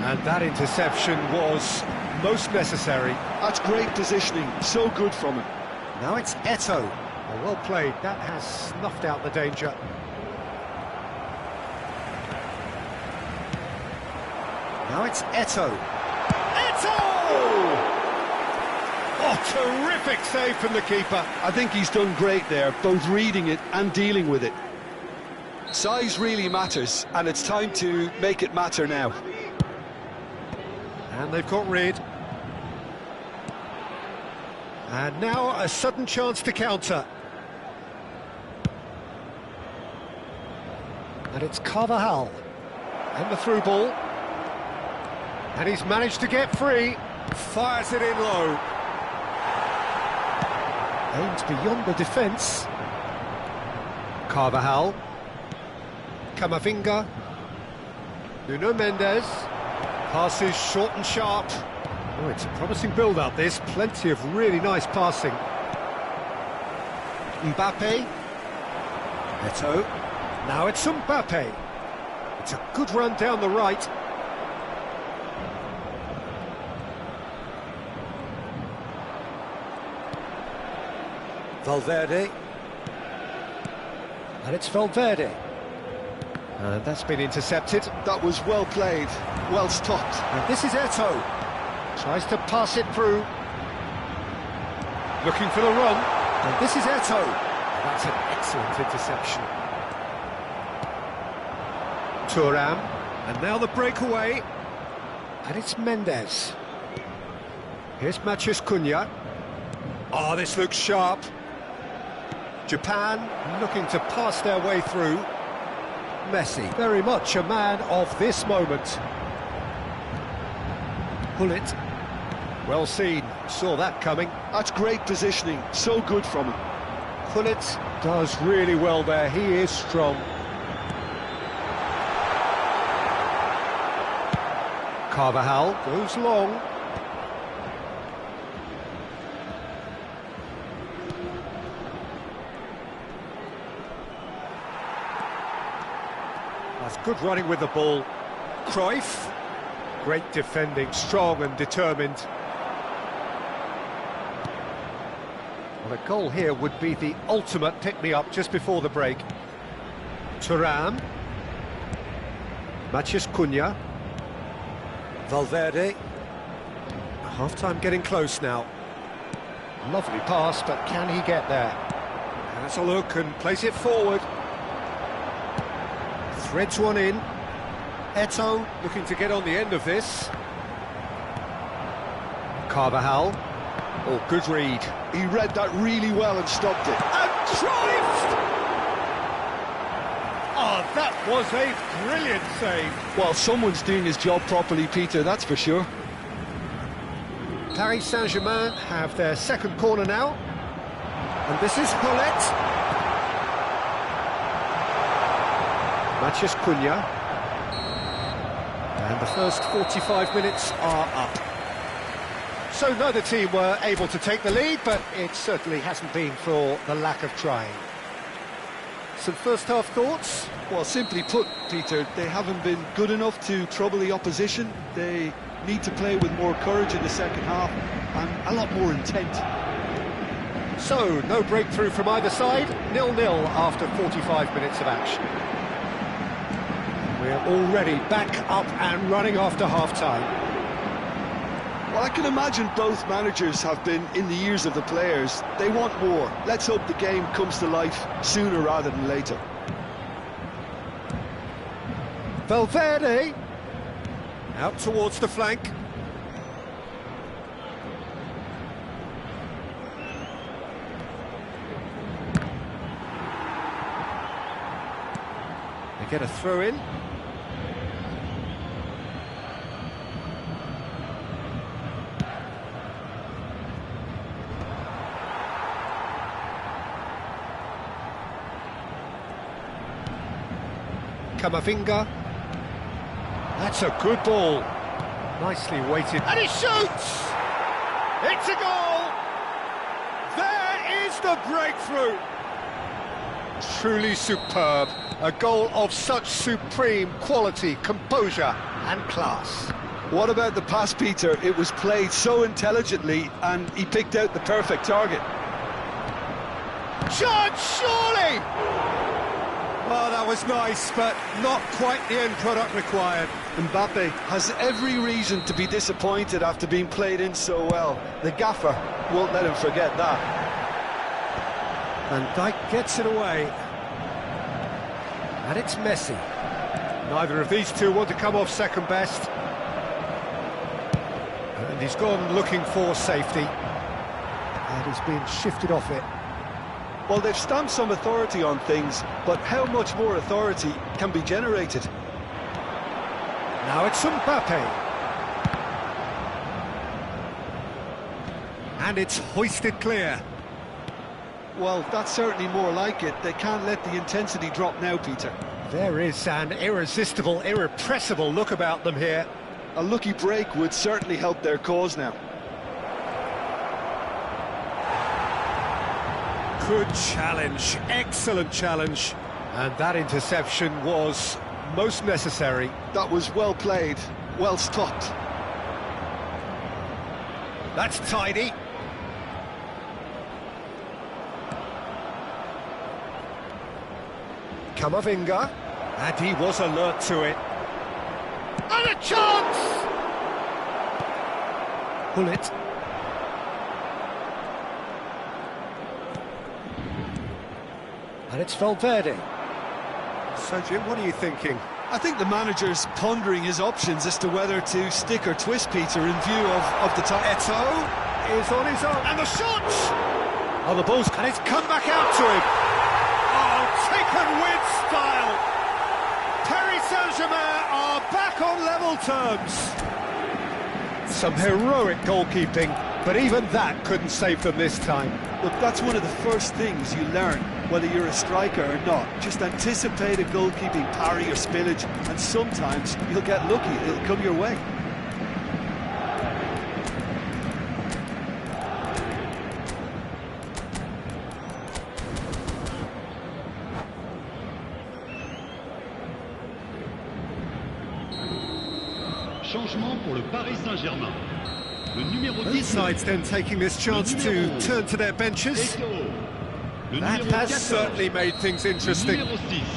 And that interception was most necessary. That's great positioning, so good from him. Now it's Eto'o. Oh, well played, that has snuffed out the danger. Now it's Eto'o. Eto'o! Oh, terrific save from the keeper. I think he's done great there, both reading it and dealing with it. Size really matters, and it's time to make it matter now. And they've got rid. And now a sudden chance to counter. And it's Carvajal. And the through ball. And he's managed to get free. Fires it in low. Aims beyond the defence. Carvajal. Camavinga. Nuno Mendes. Passes short and sharp. Oh, it's a promising build-up, this. Plenty of really nice passing. Mbappe. Eto'o. Now it's Mbappe. It's a good run down the right. Valverde. And it's Valverde. And that's been intercepted. That was well played, well stopped. And this is Eto'o. Tries to pass it through. Looking for the run. And this is Eto'o. And that's an excellent interception. Thuram. And now the breakaway. And it's Mendes. Here's Matheus Cunha. Oh, this looks sharp. Japan looking to pass their way through. Messi, very much a man of this moment. Bullet. Well seen, saw that coming. That's great positioning, so good from him. Bullet does really well there, he is strong. Carvajal goes long. That's good running with the ball. Cruyff. Great defending, strong and determined. Well, a goal here would be the ultimate pick-me-up just before the break. Thuram. Matheus Cunha. Valverde. Half-time getting close now. Lovely pass, but can he get there? Has a look and plays it forward. Threads one in. Eto'o looking to get on the end of this. Carvajal. Oh, good read. He read that really well and stopped it. And Cruyff! Oh, that was a brilliant save. Well, someone's doing his job properly, Peter, that's for sure. Paris Saint-Germain have their second corner now. And this is Paulette. Matheus Cunha. And the first 45 minutes are up. So neither team were able to take the lead, but it certainly hasn't been for the lack of trying. Some first-half thoughts? Well, simply put, Peter, they haven't been good enough to trouble the opposition. They need to play with more courage in the second half and a lot more intent. So, no breakthrough from either side, 0-0 after 45 minutes of action. We're already back up and running after half-time. Well, I can imagine both managers have been in the ears of the players. They want more. Let's hope the game comes to life sooner rather than later. Valverde, out towards the flank. They get a throw in. Camavinga. That's a good ball. Nicely weighted. And he shoots! It's a goal! There is the breakthrough! Truly superb. A goal of such supreme quality, composure and class. What about the pass, Peter? It was played so intelligently and he picked out the perfect target. Chance, surely! Oh, that was nice, but not quite the end product required. Mbappe has every reason to be disappointed after being played in so well. The gaffer won't let him forget that. Van Dijk gets it away. And it's Messi. Neither of these two want to come off second best. And he's gone looking for safety. And he's been shifted off it. Well, they've stamped some authority on things, but how much more authority can be generated? Now it's Mbappe. And it's hoisted clear. Well, that's certainly more like it. They can't let the intensity drop now, Peter. There is an irresistible, irrepressible look about them here. A lucky break would certainly help their cause now. Good challenge, excellent challenge. And that interception was most necessary. That was well played, well stopped. That's tidy. Camavinga, and he was alert to it. And a chance! Pull it. And it's Valverde. So, Jim, what are you thinking? I think the manager's pondering his options as to whether to stick or twist, Peter, in view of the time. Eto'o is on his own. And the shot! Oh, the ball's... And it's come back out to him. Oh, taken with style. Paris Saint-Germain are back on level terms. Some heroic goalkeeping, but even that couldn't save them this time. Look, that's one of the first things you learn, whether you're a striker or not. Just anticipate a goalkeeping parry or spillage, and sometimes you'll get lucky, it'll come your way. Changement pour le Paris Saint-Germain. Le numéro 10. Both sides then taking this chance to turn to their benches. That has certainly made things interesting.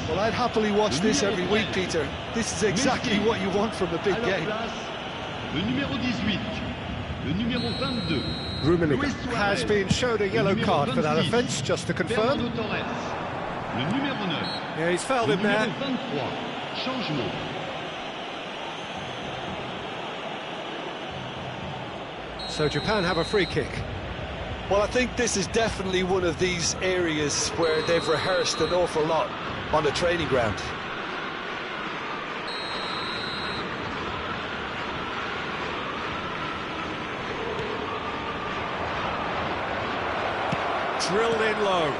Well, I'd happily watch this every week, Peter. This is exactly what you want from a big game. Le numéro 18, le numéro 22. Rummenigge Luis Suarez. has been shown a yellow Le card numéro for that 26. offence, just to confirm. Fernando Torres. Le numéro 9. Yeah, he's fouled Le him there. numéro 23. Changement. So Japan have a free kick. Well, I think this is definitely one of these areas where they've rehearsed an awful lot on the training ground. Drilled in low.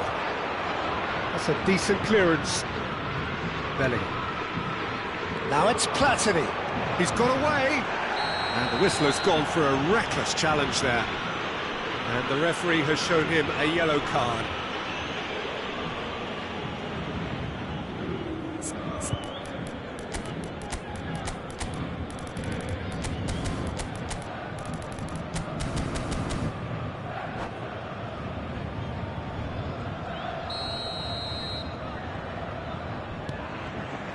That's a decent clearance. Belly. Now it's Platini. He's got away. And the whistler's gone for a reckless challenge there. And the referee has shown him a yellow card.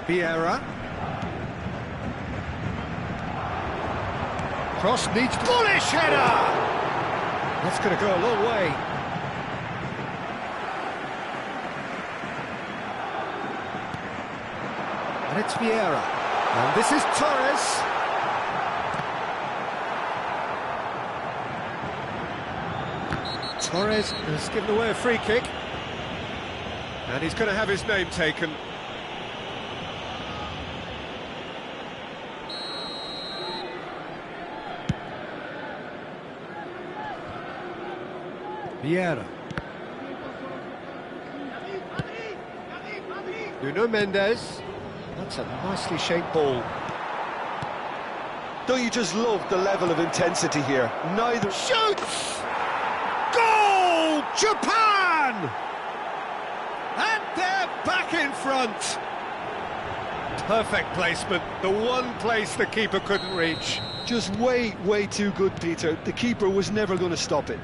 Vieira. Cross needs bullish header! That's going to go a long way. And it's Vieira. And this is Torres. Torres has given away a free kick. And he's going to have his name taken. Vieira. Nuno Mendes. That's a nicely shaped ball. Don't you just love the level of intensity here? Neither... Shoots! Goal! Japan! And they're back in front. Perfect placement. The one place the keeper couldn't reach. Just way too good, Peter. The keeper was never going to stop it.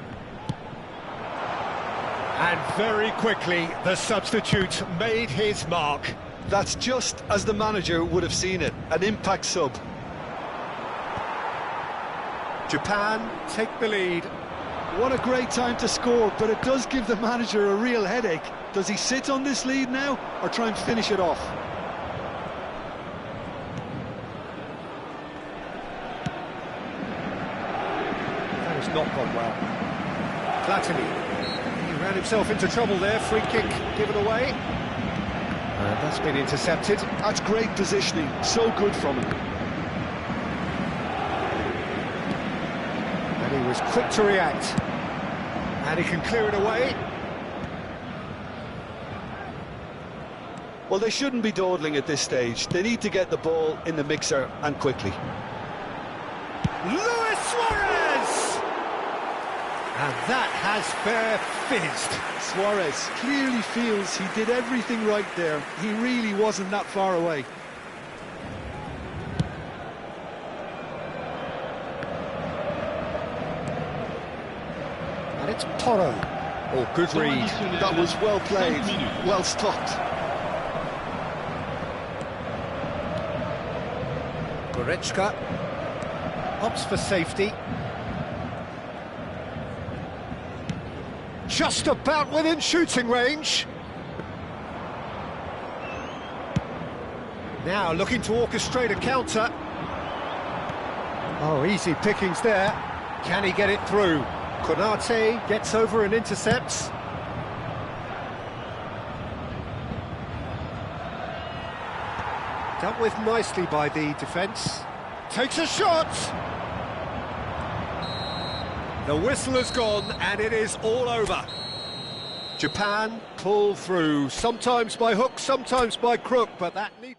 And very quickly, the substitute made his mark. That's just as the manager would have seen it, an impact sub. Japan take the lead. What a great time to score, but it does give the manager a real headache. Does he sit on this lead now, or try and finish it off? That has not gone well. Platini. He ran himself into trouble there, free kick given away. And that's been intercepted. That's great positioning, so good from him. And he was quick to react. And he can clear it away. Well, they shouldn't be dawdling at this stage. They need to get the ball in the mixer, and quickly. Luis Suarez! And that has fair fizzed. Suarez clearly feels he did everything right there. He really wasn't that far away. And it's Porro. Oh, good read. That was well played, well stopped. Goretzka opts for safety. Just about within shooting range. Now looking to orchestrate a counter. Oh, easy pickings there. Can he get it through? Konate gets over and intercepts. Dealt with nicely by the defence. Takes a shot! The whistle has gone and it is all over. Japan pull through, sometimes by hook, sometimes by crook, but that need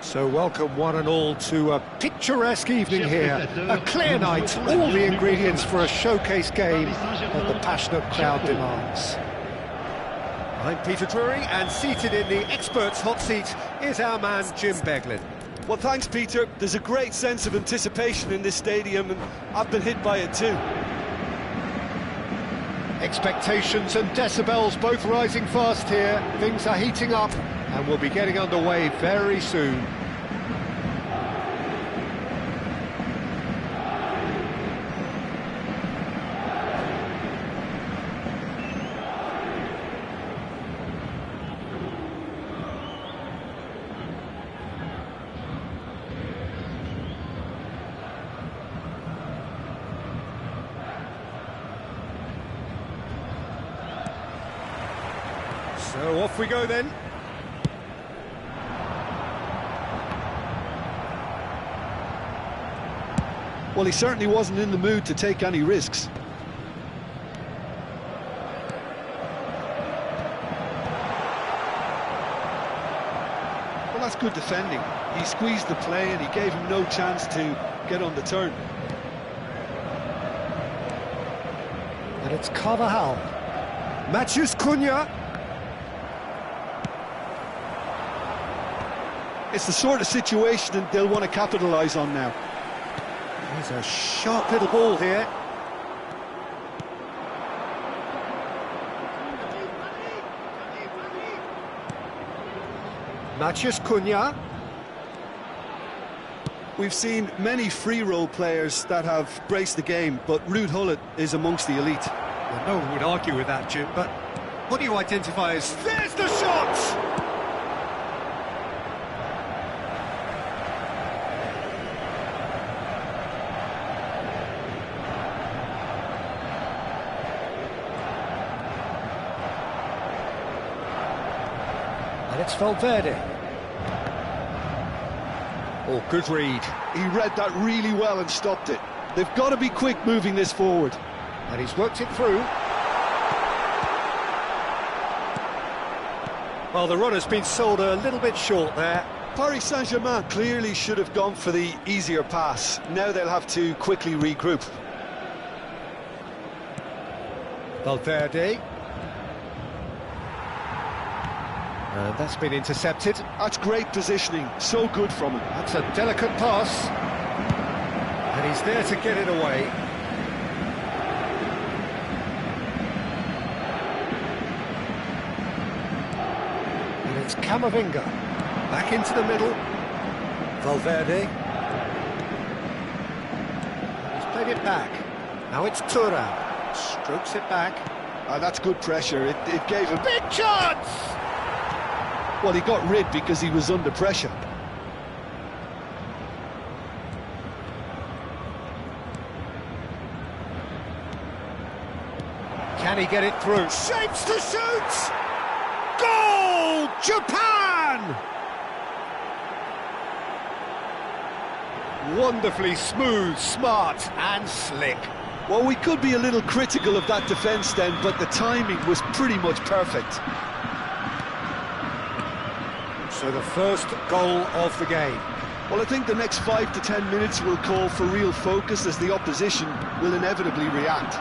So welcome one and all to a picturesque evening here, a clear night, all the ingredients for a showcase game that the passionate crowd demands. I'm Peter Drury, and seated in the experts' hot seat is our man Jim Beglin. Well, thanks, Peter. There's a great sense of anticipation in this stadium, and I've been hit by it too. Expectations and decibels both rising fast here. Things are heating up, and we'll be getting underway very soon. So off we go then. Well, he certainly wasn't in the mood to take any risks. Well, that's good defending. He squeezed the play and he gave him no chance to get on the turn. And it's Carvajal. Matthews Cunha. It's the sort of situation that they'll want to capitalise on now. There's a sharp little ball here. Matthews Cunha. We've seen many free role players that have braced the game, but Ruud Gullit is amongst the elite. Well, no one would argue with that, Jim, but what do you identify as... There's the shot! And it's Valverde. Oh, good read. He read that really well and stopped it. They've got to be quick moving this forward. And he's worked it through. Well, the run has been sold a little bit short there. Paris Saint-Germain clearly should have gone for the easier pass. Now they'll have to quickly regroup. Valverde. And that's been intercepted. That's great positioning, so good from him. That's a delicate pass. And he's there to get it away. And it's Camavinga. Back into the middle. Valverde. He's played it back. Now it's Thuram. Strokes it back. That's good pressure. It gave him... Big chance! Well, he got rid because he was under pressure. Can he get it through? Shapes to shoot! Goal! Japan! Wonderfully smooth, smart and slick. Well, we could be a little critical of that defence then, but the timing was pretty much perfect. So the first goal of the game. Well, I think the next 5 to 10 minutes will call for real focus as the opposition will inevitably react.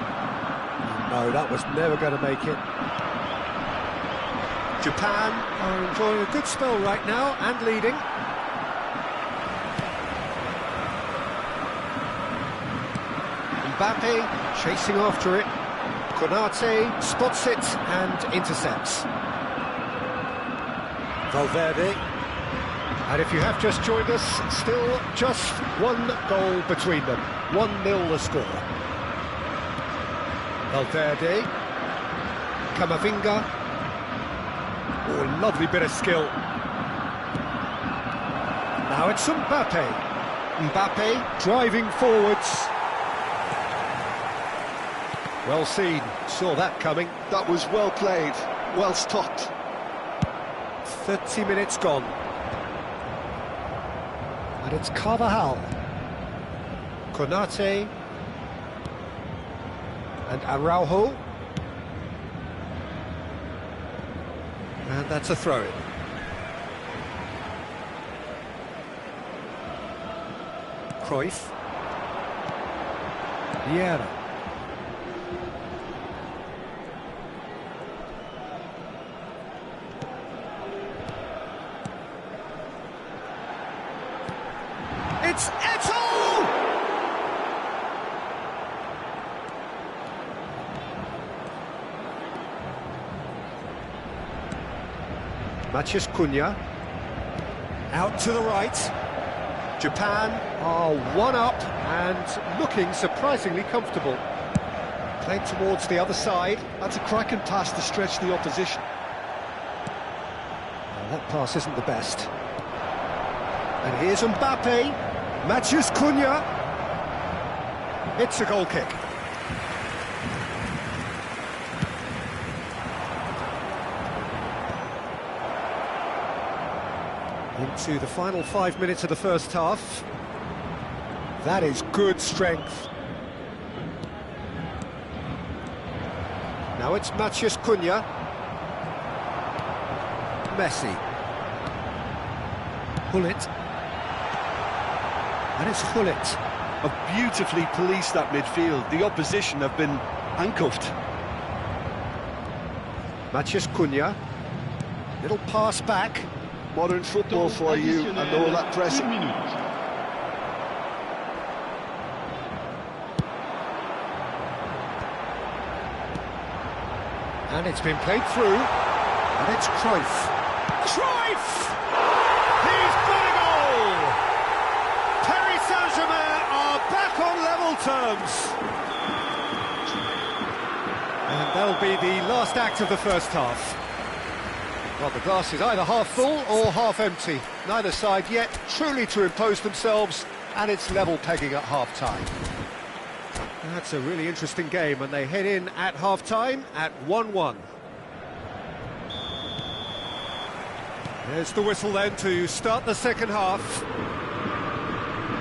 No, that was never going to make it. Japan are enjoying a good spell right now and leading. Mbappe chasing after it. Konate spots it and intercepts. Valverde. And if you have just joined us, still just one goal between them. 1-0 the score. Valverde. Camavinga. Oh, lovely bit of skill. Now it's Mbappe. Mbappe driving forwards. Well seen, saw that coming. That was well played, well stopped. 30 minutes gone. And it's Carvajal. Konate. And Araujo. And that's a throw-in. Cruyff. Vieira. It's Eto'o! Matheus Cunha. Out to the right. Japan are one up and looking surprisingly comfortable. Played towards the other side. That's a cracking pass to stretch the opposition. Well, that pass isn't the best. And here's Mbappe. Matheus Cunha. It's a goal kick. Into the final 5 minutes of the first half. That is good strength. Now it's Matheus Cunha. Messi. Hullet. And it's Hullet. Have beautifully policed that midfield. The opposition have been handcuffed. Matheus Cunha. Little pass back. Modern football for you and all that pressing. And it's been played through. And it's Cruyff. Cruyff! He's got a goal! Paris Saint-Germain are back on level terms. And that'll be the last act of the first half. Well, the glass is either half full or half empty. Neither side yet truly to impose themselves, and it's level pegging at half-time. That's a really interesting game, and they head in at half-time at 1-1. There's the whistle then to start the second half.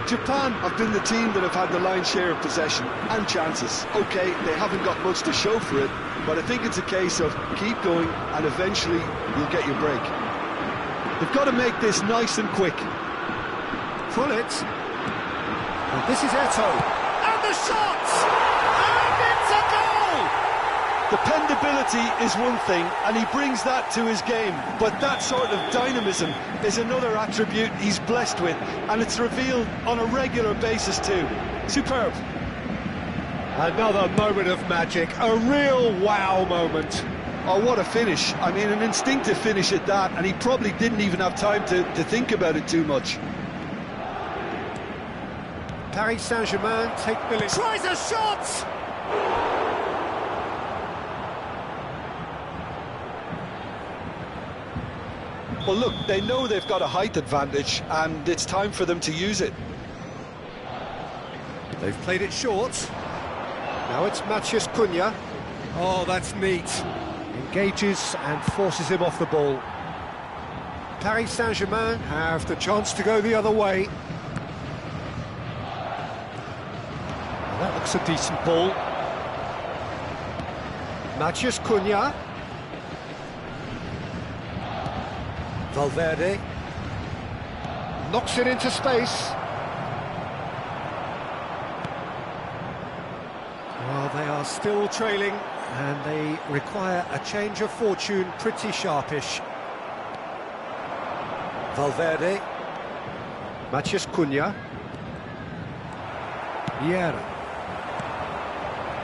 Japan have been the team that have had the lion's share of possession and chances. OK, they haven't got much to show for it, but I think it's a case of keep going and eventually you'll get your break. They've got to make this nice and quick. Hullet. And this is Eto'o. And the shot! And it's a goal! Dependability is one thing, and he brings that to his game, but that sort of dynamism is another attribute he's blessed with, and it's revealed on a regular basis too. Superb. Another moment of magic, a real wow moment. Oh, what a finish. I mean, an instinctive finish at that, and he probably didn't even have time to think about it too much. Paris Saint-Germain take the lead. Tries a shot! Well, look, they know they've got a height advantage, and it's time for them to use it. They've played it short. Now it's Matheus Cunha. Oh, that's neat. Engages and forces him off the ball. Paris Saint-Germain have the chance to go the other way. Well, that looks a decent ball. Matheus Cunha. Valverde. Knocks it into space. Well, they are still trailing, and they require a change of fortune pretty sharpish. Valverde. Matheus Cunha. Vieira.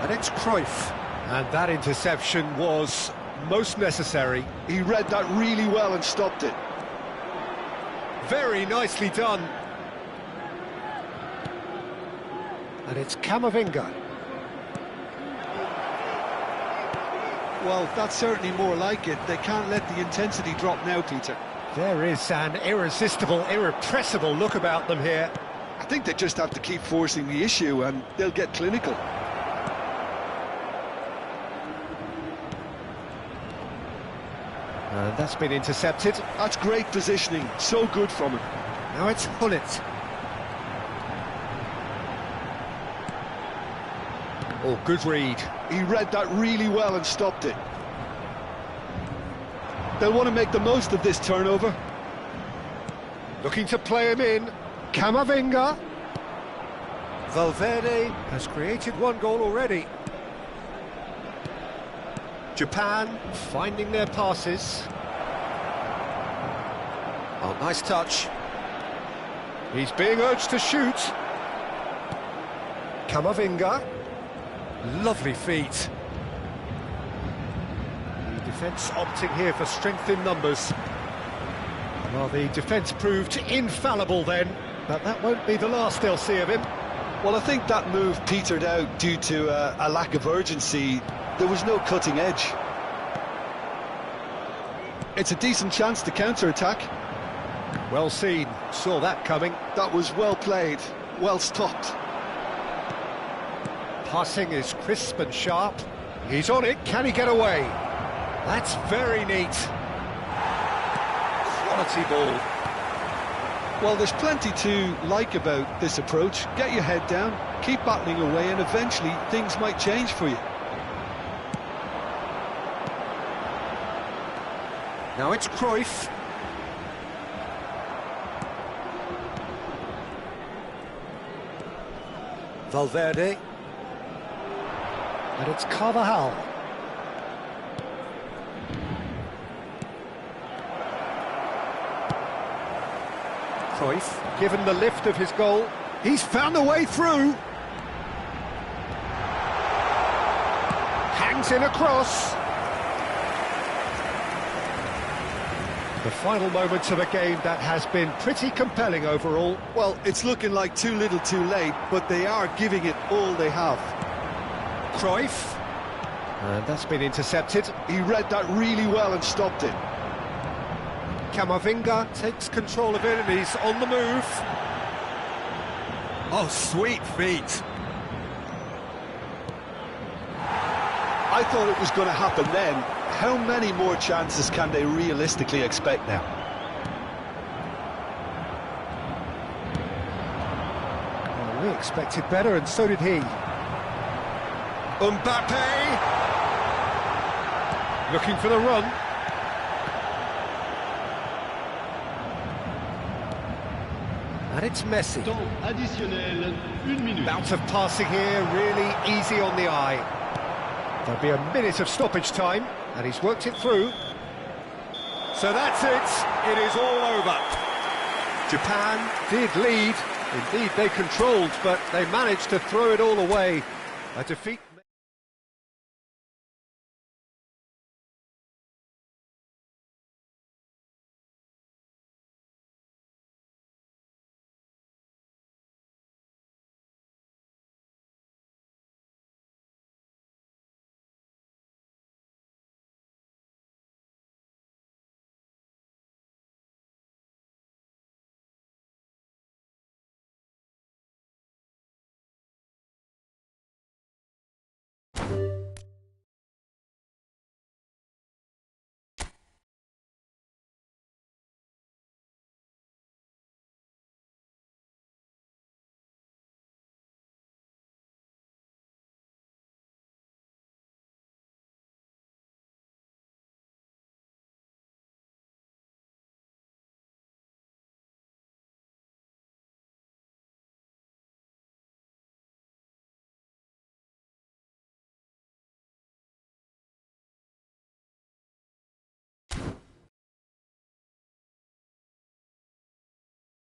And it's Cruyff. And that interception was most necessary. He read that really well and stopped it. Very nicely done. And it's Camavinga. Well, that's certainly more like it. They can't let the intensity drop now, Peter. There is an irresistible, irrepressible look about them here. I think they just have to keep forcing the issue and they'll get clinical. And that's been intercepted. That's great positioning, so good from him. Now it's Hullet. Oh, good read. He read that really well and stopped it. They'll want to make the most of this turnover. Looking to play him in. Camavinga. Valverde has created one goal already. Japan finding their passes. Oh, nice touch. He's being urged to shoot. Camavinga. Lovely feet. The defence opting here for strength in numbers. Well, the defence proved infallible then, but that won't be the last they'll see of him. Well, I think that move petered out due to a lack of urgency. There was no cutting edge. It's a decent chance to counter-attack. Well seen, saw that coming. That was well played, well stopped. Passing is crisp and sharp. He's on it, can he get away? That's very neat. Quality ball. Well, there's plenty to like about this approach. Get your head down, keep battling away, and eventually things might change for you. Now it's Cruyff. Valverde. And it's Carvajal. Cruyff, given the lift of his goal, he's found a way through. Hangs in across. The final moments of a game that has been pretty compelling overall. Well, it's looking like too little too late, but they are giving it all they have. Cruyff. And that's been intercepted. He read that really well and stopped it. Camavinga takes control of it and he's on the move. Oh, sweet feet. I thought it was going to happen then. How many more chances can they realistically expect now? Well, we expected better and so did he. Mbappe. Looking for the run. And it's Messi. Temps additionnel, 1 minute. Bout of passing here, really easy on the eye. There'll be a minute of stoppage time, and he's worked it through. So that's it. It is all over. Japan did lead. Indeed, they controlled, but they managed to throw it all away. A defeat.